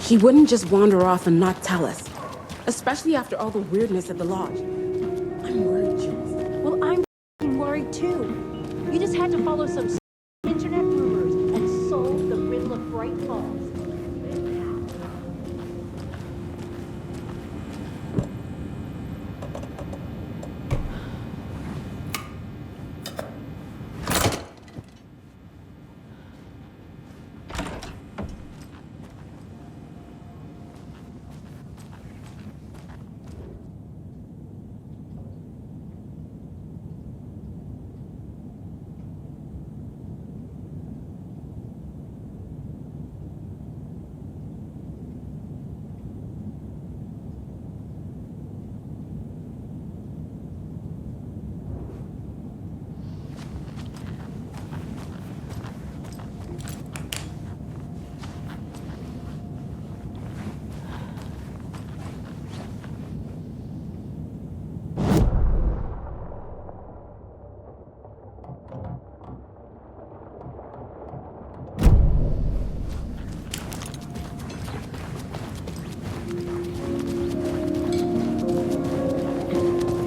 He wouldn't just wander off and not tell us. Especially after all the weirdness at the lodge. I'm worried, Jules. Well, I'm f***ing worried too. You just had to follow some internet rumors and solve the riddle of Bright Falls.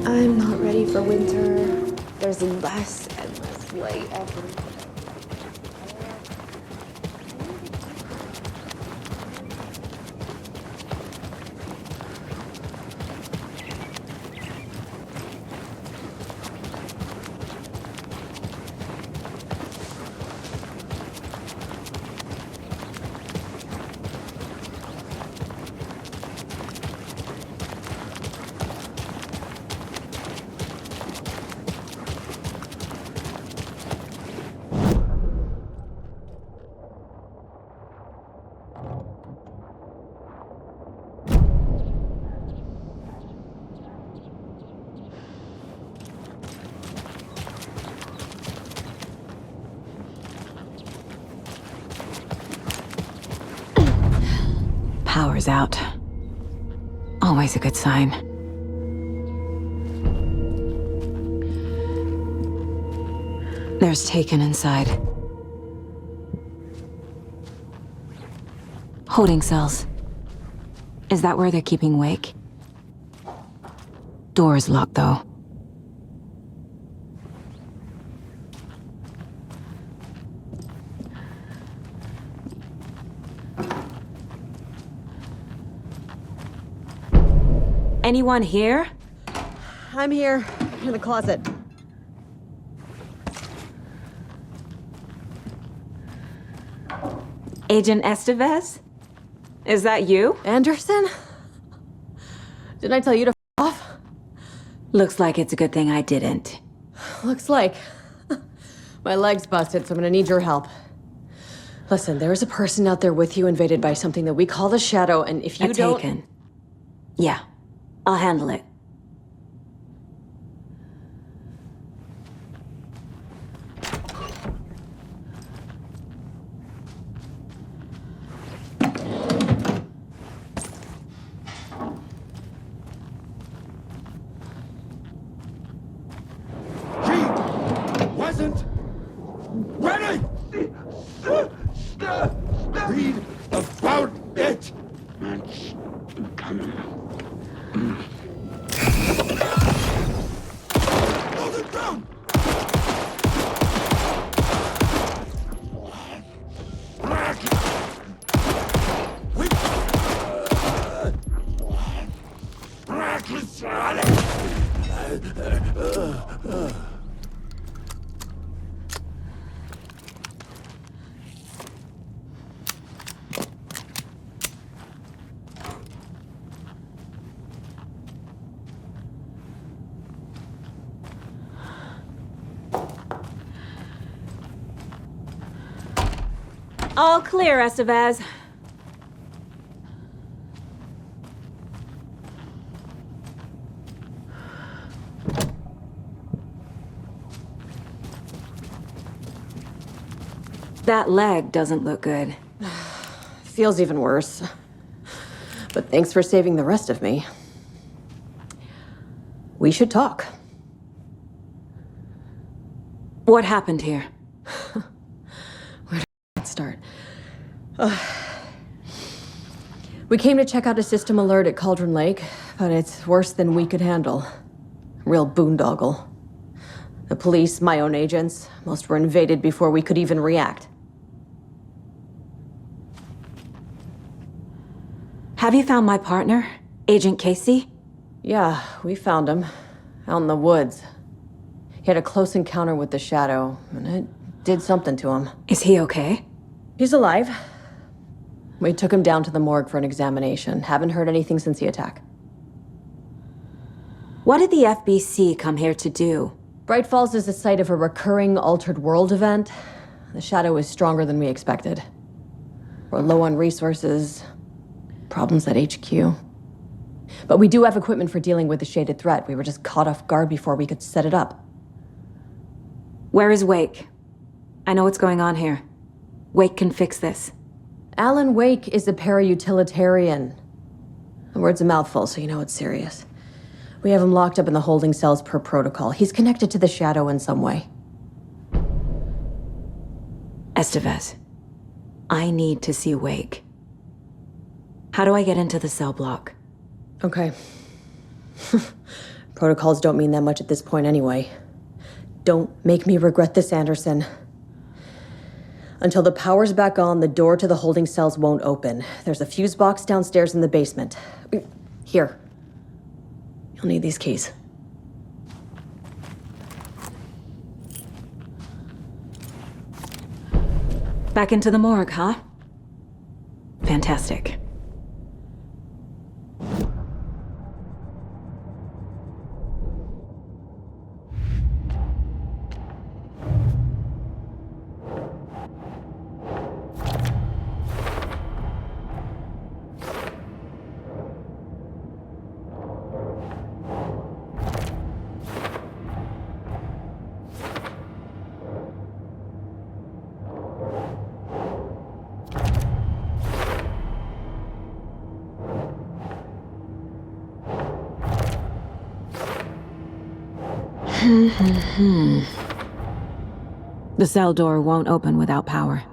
I'm not ready for winter. There's less and less light every day. Power's out. Always a good sign. There's Taken inside. Holding cells. Is that where they're keeping Wake? Door's locked, though. Anyone here? I'm here, in the closet. Agent Estevez? Is that you? Anderson? Didn't I tell you to f off? Looks like it's a good thing I didn't. Looks like. My leg's busted, so I'm gonna need your help. Listen, there is a person out there with you invaded by something that we call the Shadow, and if you don't... Taken. Yeah, I'll handle it. Wasn't ready. Read about it. Hold it down. All clear, Estevez. That leg doesn't look good. Feels even worse. But thanks for saving the rest of me. We should talk. What happened here? Where did it start? We came to check out a system alert at Cauldron Lake, but it's worse than we could handle. Real boondoggle. The police, my own agents, most were invaded before we could even react. Have you found my partner, Agent Casey? Yeah, we found him. Out in the woods. He had a close encounter with the Shadow, and it did something to him. Is he okay? He's alive. We took him down to the morgue for an examination. Haven't heard anything since the attack. What did the FBC come here to do? Bright Falls is the site of a recurring altered world event. The Shadow is stronger than we expected. We're low on resources. Problems at HQ. But we do have equipment for dealing with the shaded threat. We were just caught off guard before we could set it up. Where is Wake? I know what's going on here. Wake can fix this. Alan Wake is a para-utilitarian. The word's a mouthful, so you know it's serious. We have him locked up in the holding cells per protocol. He's connected to the Shadow in some way. Estevez, I need to see Wake. How do I get into the cell block? Okay. Protocols don't mean that much at this point anyway. Don't make me regret this, Anderson. Until the power's back on, the door to the holding cells won't open. There's a fuse box downstairs in the basement. Here. You'll need these keys. Back into the morgue, huh? Fantastic. The cell door won't open without power.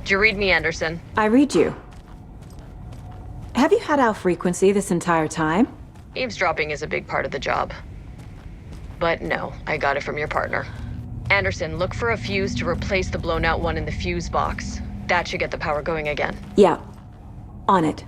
Did you read me, Anderson? I read you. Have you had our frequency this entire time? Eavesdropping is a big part of the job. But no, I got it from your partner. Anderson, look for a fuse to replace the blown out one in the fuse box. That should get the power going again. Yeah. On it.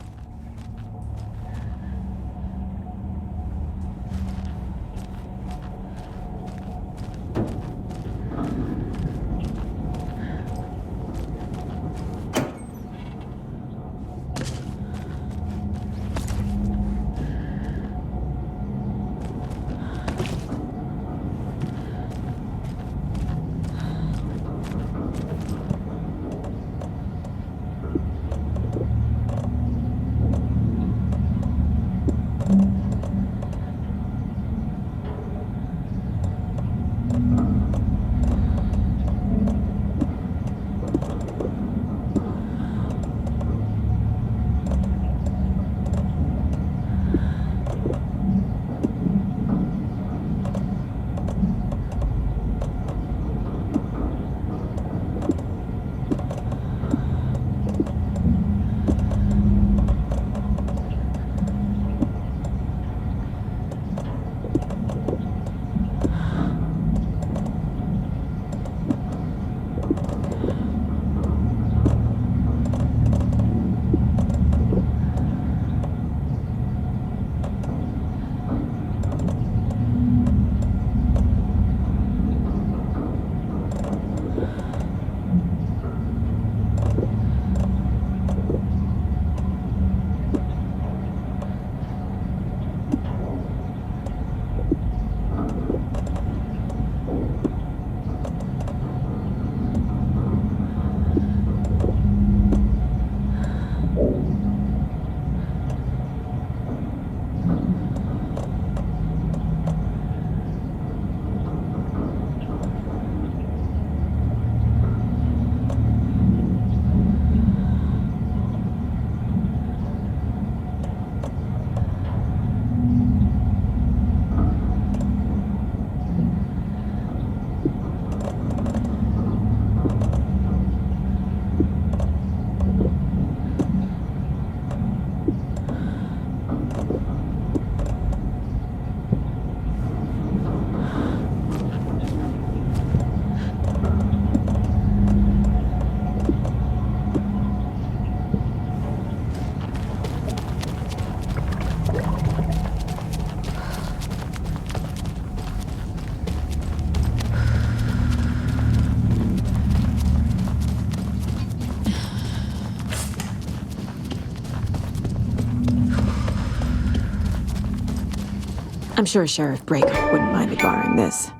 I'm sure Sheriff Breaker wouldn't mind me borrowing this.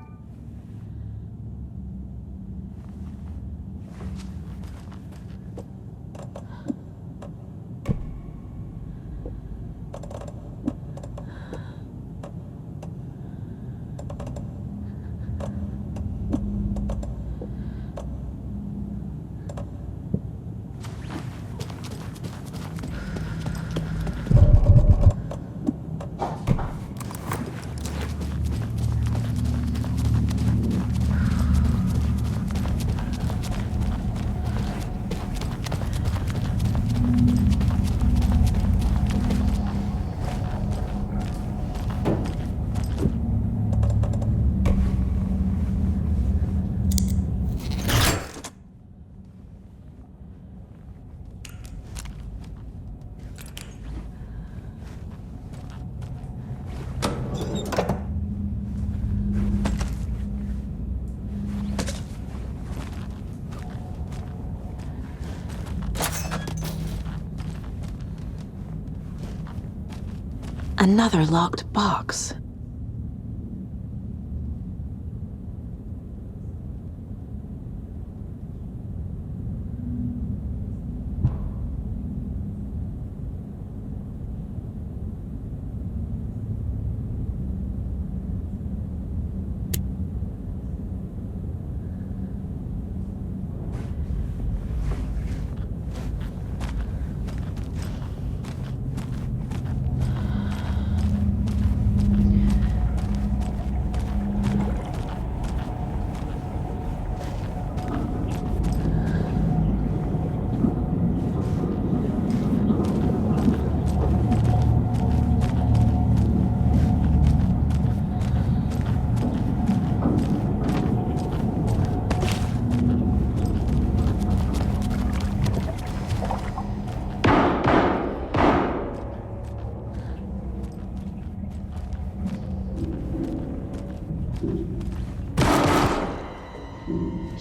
Another locked box.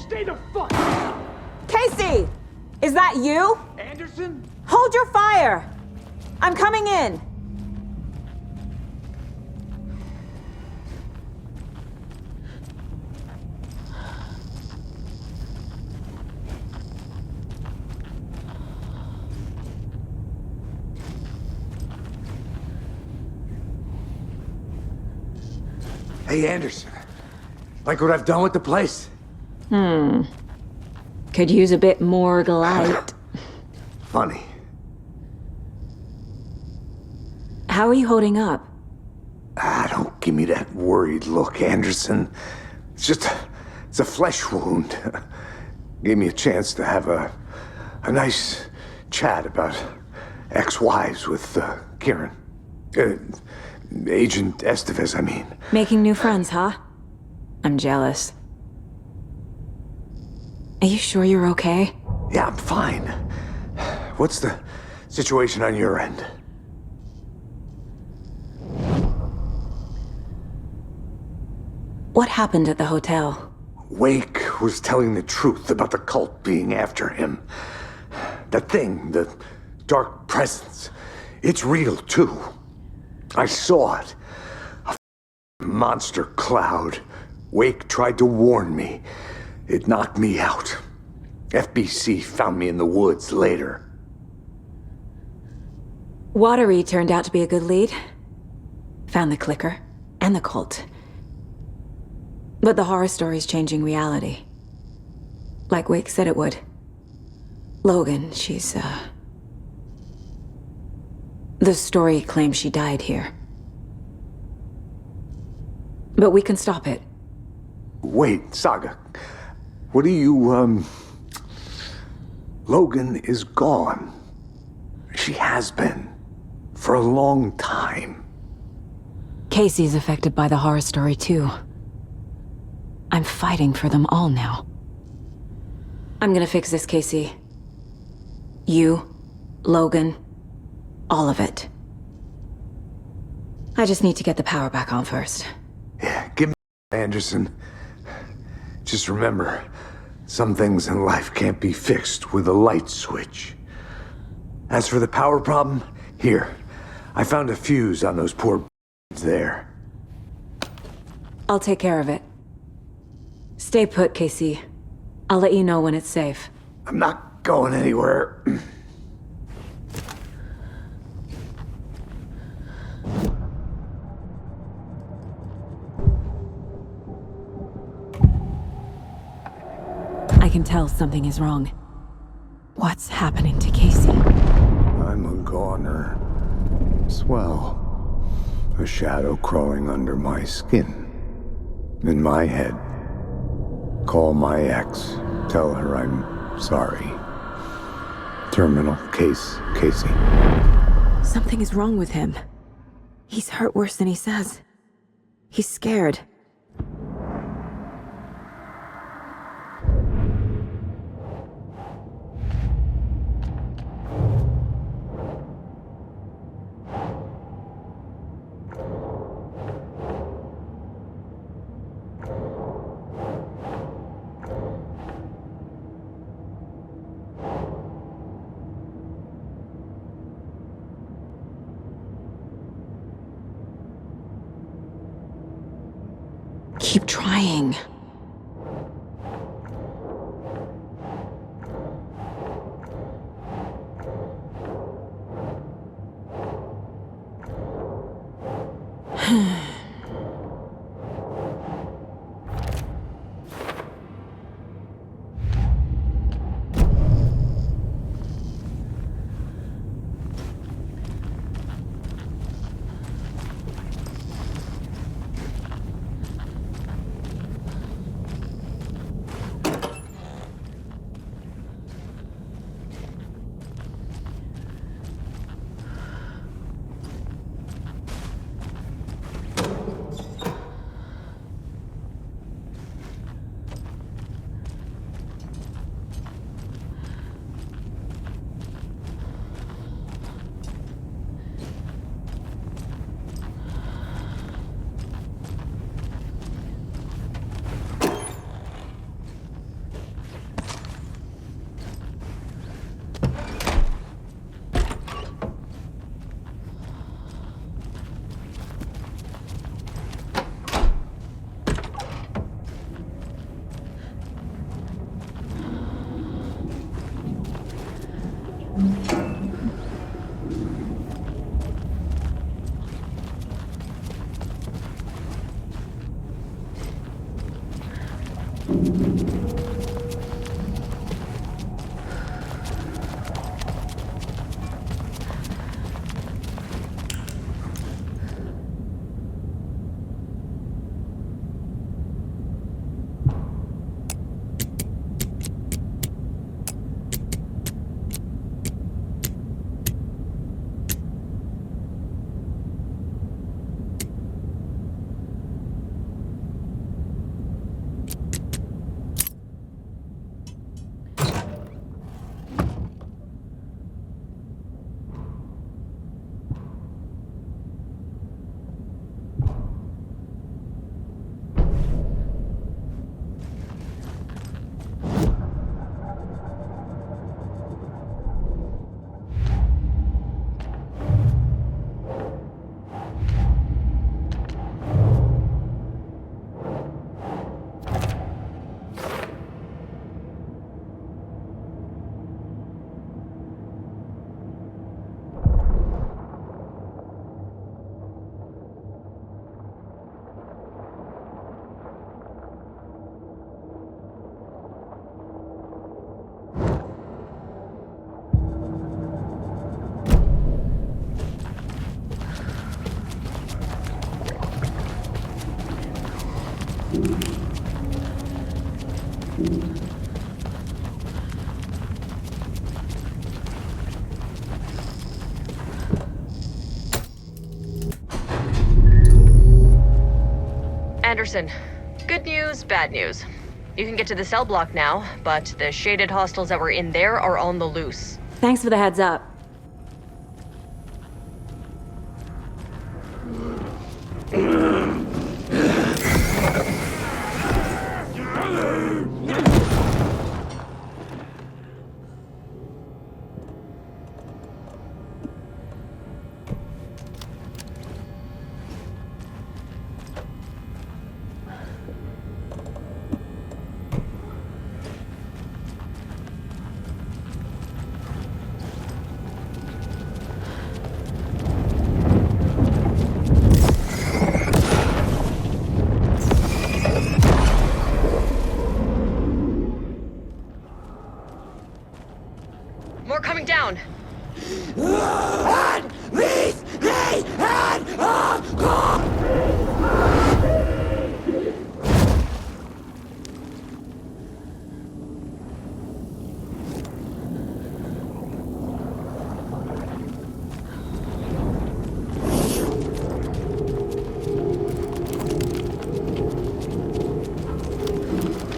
Stay the fuck! Casey! Is that you? Anderson? Hold your fire! I'm coming in! Hey, Anderson. Like what I've done with the place? Could use a bit more light. Funny. How are you holding up? Don't give me that worried look, Anderson. It's a flesh wound. Gave me a chance to have a nice chat about ex-wives with Kieran. Agent Estevez, I mean. Making new friends, huh? I'm jealous. Are you sure you're okay? Yeah, I'm fine. What's the situation on your end? What happened at the hotel? Wake was telling the truth about the cult being after him. That thing, the dark presence, it's real too. I saw it. A monster cloud. Wake tried to warn me. It knocked me out. FBC found me in the woods later. Watery turned out to be a good lead. Found the clicker and the cult. But the horror story's changing reality. Like Wake said it would. Logan, she's, the story claims she died here. But we can stop it. Wait, Saga. What do you, Logan is gone. She has been. For a long time. Casey's affected by the horror story, too. I'm fighting for them all now. I'm gonna fix this, Casey. You, Logan, all of it. I just need to get the power back on first. Yeah, give me Anderson. Just remember, some things in life can't be fixed with a light switch. As for the power problem, here. I found a fuse on those poor there. I'll take care of it. Stay put, Casey. I'll let you know when it's safe. I'm not going anywhere. I can tell something is wrong. What's happening to Casey? I'm a goner. Swell. A shadow crawling under my skin. In my head. Call my ex. Tell her I'm sorry. Terminal case, Casey. Something is wrong with him. He's hurt worse than he says. He's scared. Keep trying. Anderson, good news, bad news. You can get to the cell block now, but the shaded hostiles that were in there are on the loose. Thanks for the heads up. More coming down.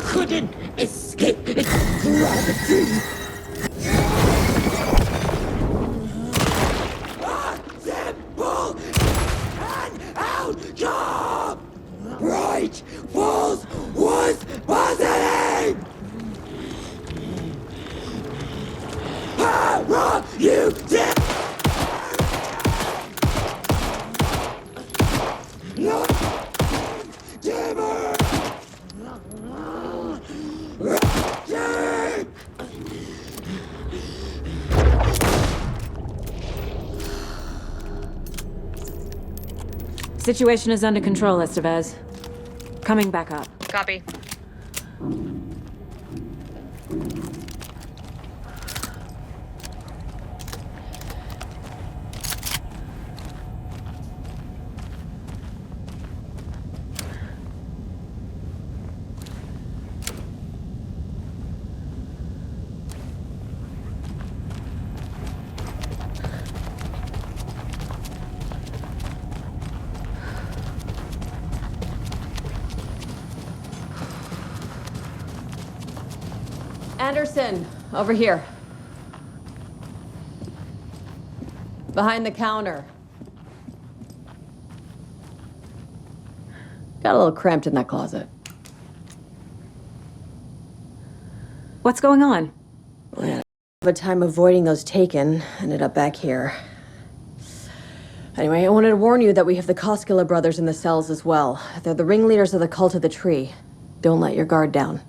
Couldn't escape its gravity. Simple and outcome. Bright Falls was positive. Hurrah, you did. No dimmer. Situation is under control, Estevez. Coming back up. Copy. Anderson, over here. Behind the counter. Got a little cramped in that closet. What's going on? I had a time avoiding those taken. Ended up back here. Anyway, I wanted to warn you that we have the Koskela brothers in the cells as well. They're the ringleaders of the Cult of the Tree. Don't let your guard down.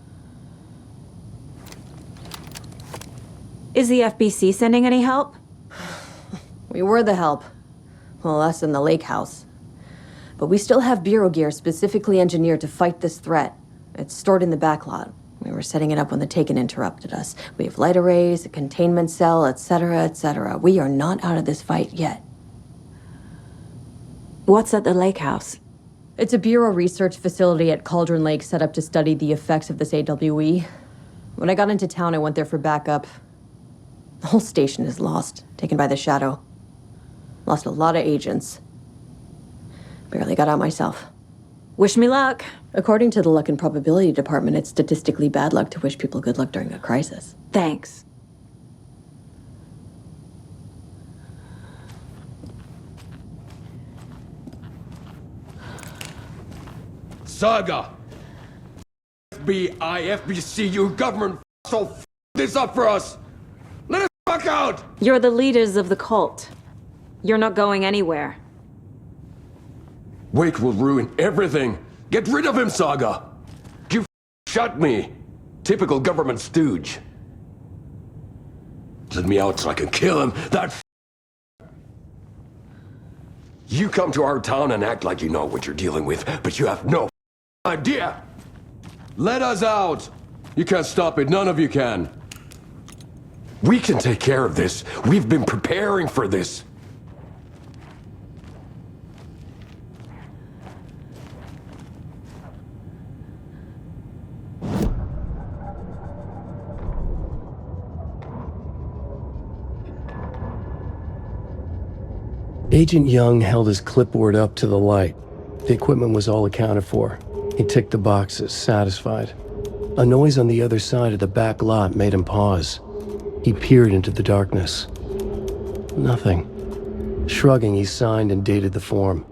Is the FBC sending any help? We were the help. Well, us in the lake house. But we still have Bureau gear specifically engineered to fight this threat. It's stored in the back lot. We were setting it up when the Taken interrupted us. We have light arrays, a containment cell, etc., etc. We are not out of this fight yet. What's at the lake house? It's a Bureau research facility at Cauldron Lake set up to study the effects of this AWE. When I got into town, I went there for backup. The whole station is lost, taken by the Shadow. Lost a lot of agents. Barely got out myself. Wish me luck. According to the Luck and Probability Department, it's statistically bad luck to wish people good luck during a crisis. Thanks. Saga! FBI, FBC, your government so this up for us! Let us fuck out! You're the leaders of the cult. You're not going anywhere. Wake will ruin everything! Get rid of him, Saga! You shot me! Typical government stooge. Let me out so I can kill him, that You come to our town and act like you know what you're dealing with, but you have no idea! Let us out! You can't stop it, none of you can. We can take care of this. We've been preparing for this. Agent Young held his clipboard up to the light. The equipment was all accounted for. He ticked the boxes, satisfied. A noise on the other side of the back lot made him pause. He peered into the darkness. Nothing. Shrugging, he signed and dated the form.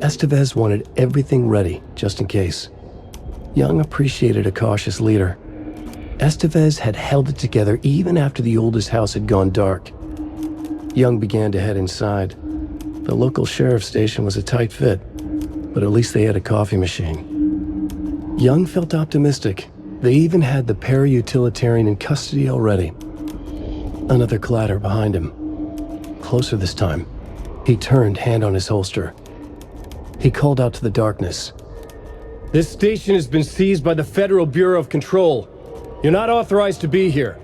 Estevez wanted everything ready, just in case. Young appreciated a cautious leader. Estevez had held it together even after the oldest house had gone dark. Young began to head inside. The local sheriff's station was a tight fit, but at least they had a coffee machine. Young felt optimistic. They even had the para-utilitarian in custody already. Another clatter behind him. Closer this time. He turned, hand on his holster. He called out to the darkness. This station has been seized by the Federal Bureau of Control. You're not authorized to be here.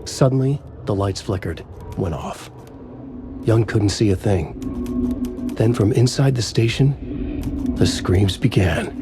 Suddenly, the lights flickered, went off. Young couldn't see a thing. Then from inside the station, the screams began.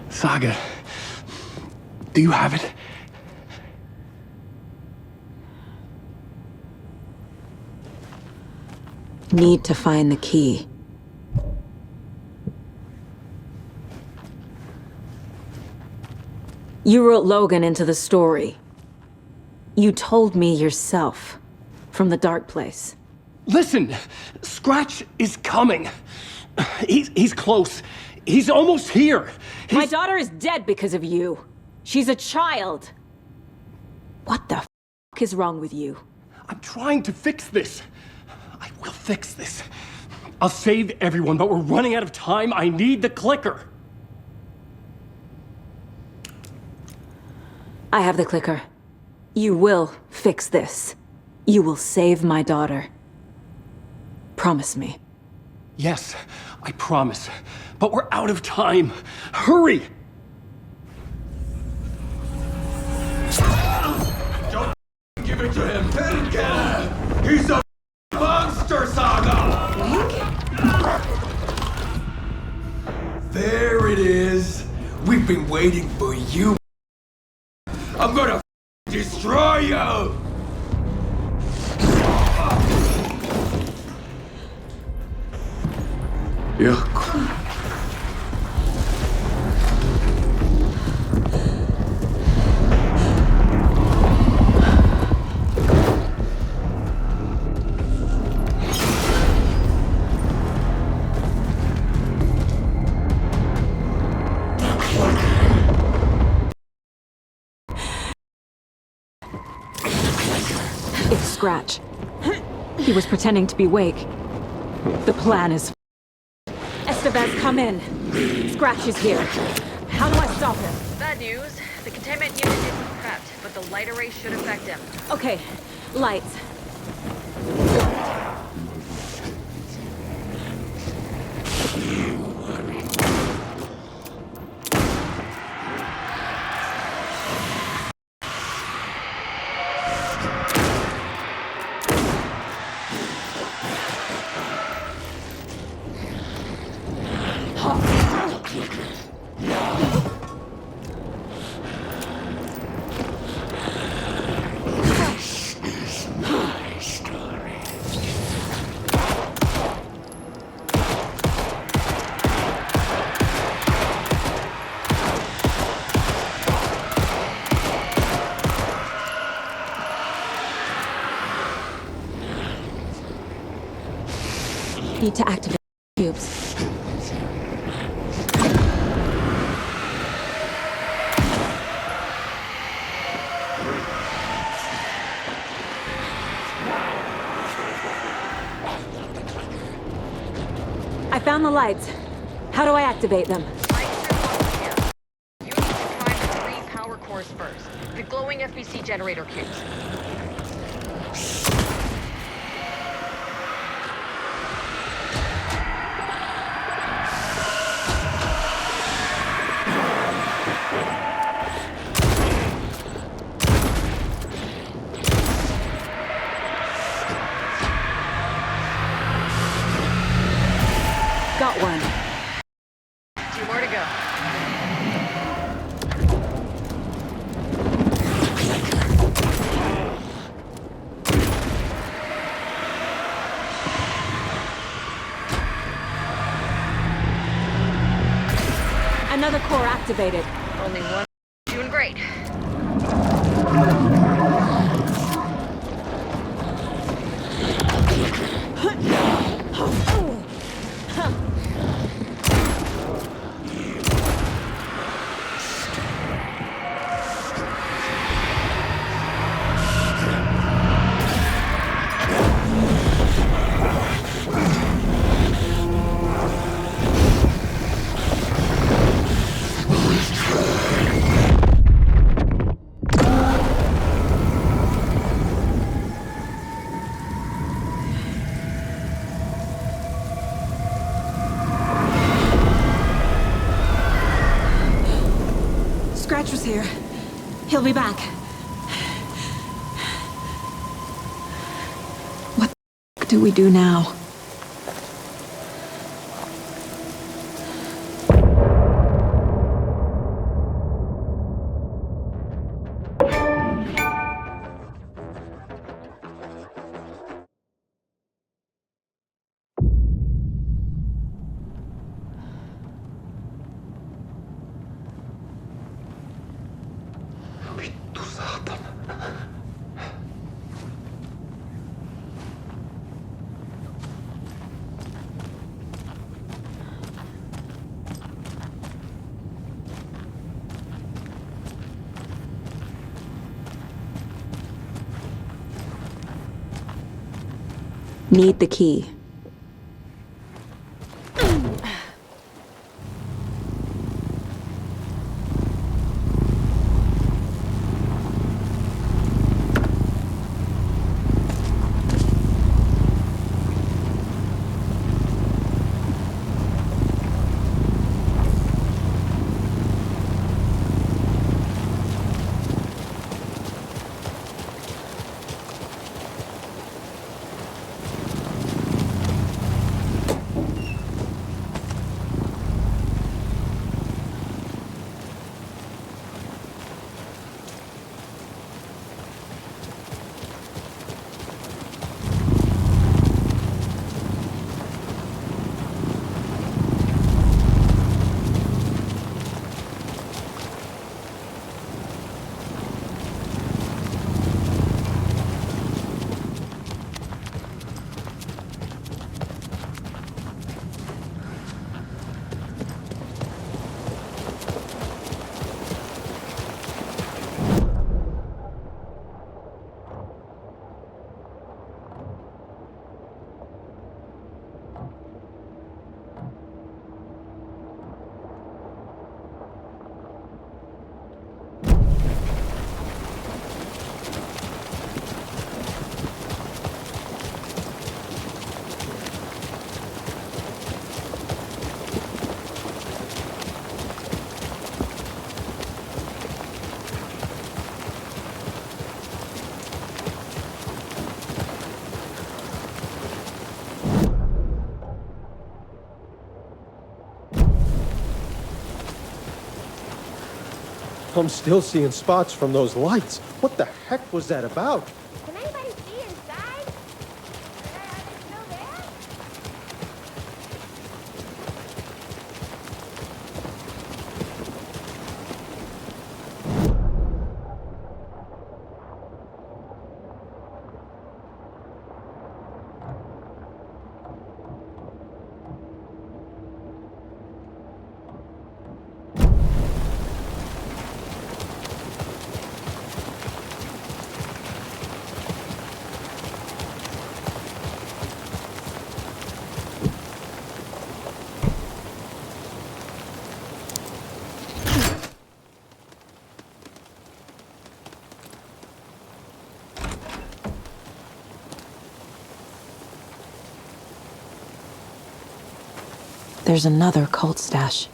Saga, do you have it? Need to find the key. You wrote Logan into the story. You told me yourself, from the dark place. Listen, Scratch is coming. He's close. He's almost here. My daughter is dead because of you. She's a child. What the f*** is wrong with you? I'm trying to fix this. I will fix this. I'll save everyone, but we're running out of time. I need the clicker. I have the clicker. You will fix this. You will save my daughter. Promise me. Yes, I promise. But we're out of time. Hurry! Don't give it to him! He's a monster, Saga! There it is! We've been waiting for you! I'm gonna destroy you! Yeah. It's Scratch. He was pretending to be Wake. The plan is... Estevez, come in. Scratch is here. How do I stop him? Bad news. The containment unit isn't prepped, but the light array should affect him. Okay, lights. Need to activate cubes. I found the lights. How do I activate them? You need to prime the 3 power cores first. The glowing FBC generator cubes. Got one. 2 more to go. Another core activated. Only one. Doing great. Scratch was here. He'll be back. What the f*** do we do now? Need the key. I'm still seeing spots from those lights. What the heck was that about? Can anybody see inside? Are they still there? There's another cult stash.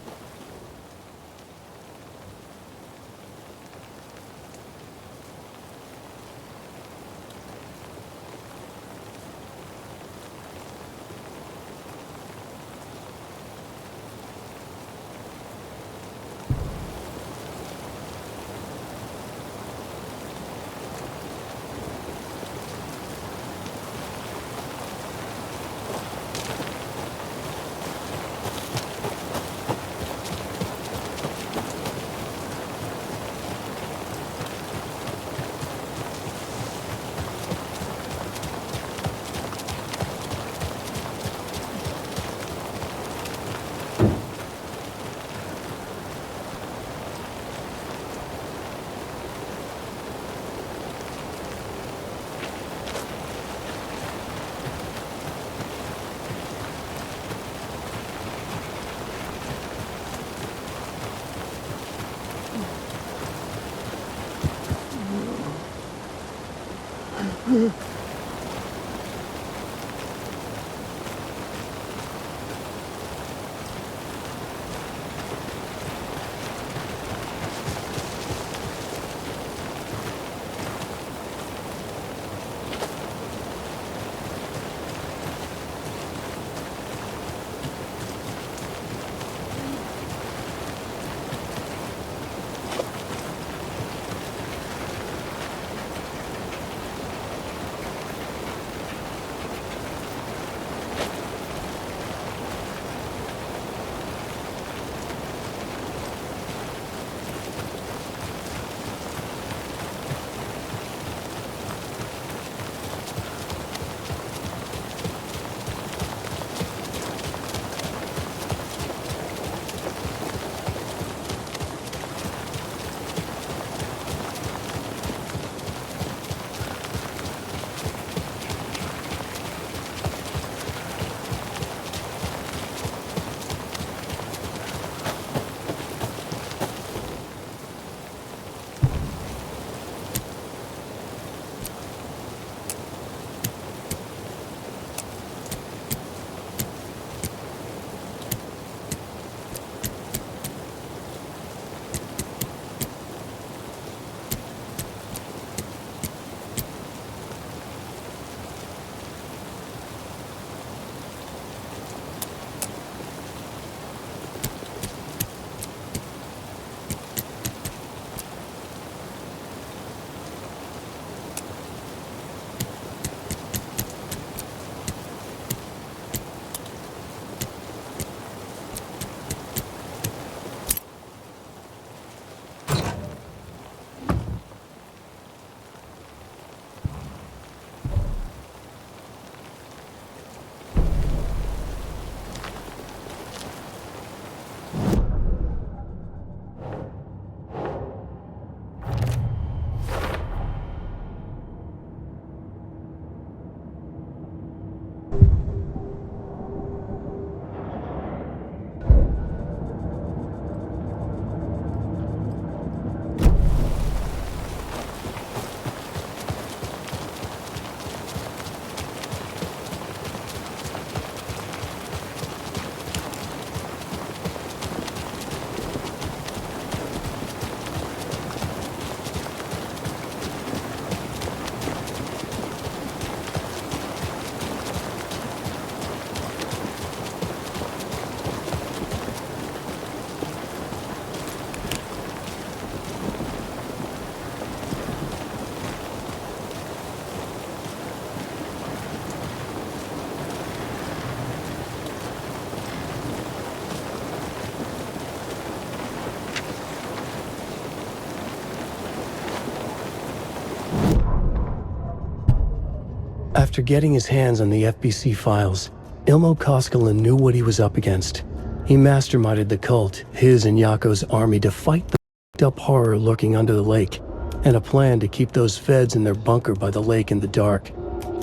After getting his hands on the FBC files, Ilmo Koskinen knew what he was up against. He masterminded the cult, his and Yako's army, to fight the f***ed-up horror lurking under the lake, and a plan to keep those feds in their bunker by the lake in the dark.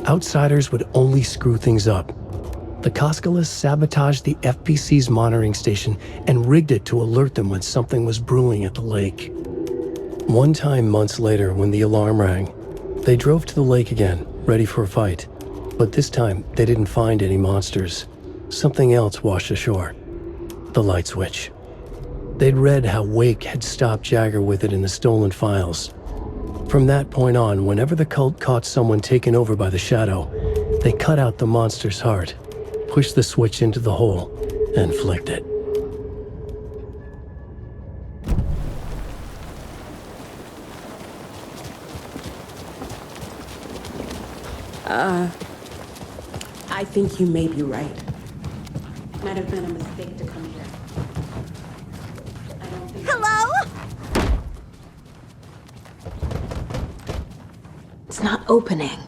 Outsiders would only screw things up. The Koskinen sabotaged the FBC's monitoring station and rigged it to alert them when something was brewing at the lake. One time months later, when the alarm rang, they drove to the lake again, ready for a fight. But this time, they didn't find any monsters. Something else washed ashore. The light switch. They'd read how Wake had stopped Jagger with it in the stolen files. From that point on, whenever the cult caught someone taken over by the Shadow, they cut out the monster's heart, pushed the switch into the hole, and flicked it. I think you may be right. Might have been a mistake to come here. I don't think... Hello? It's not opening.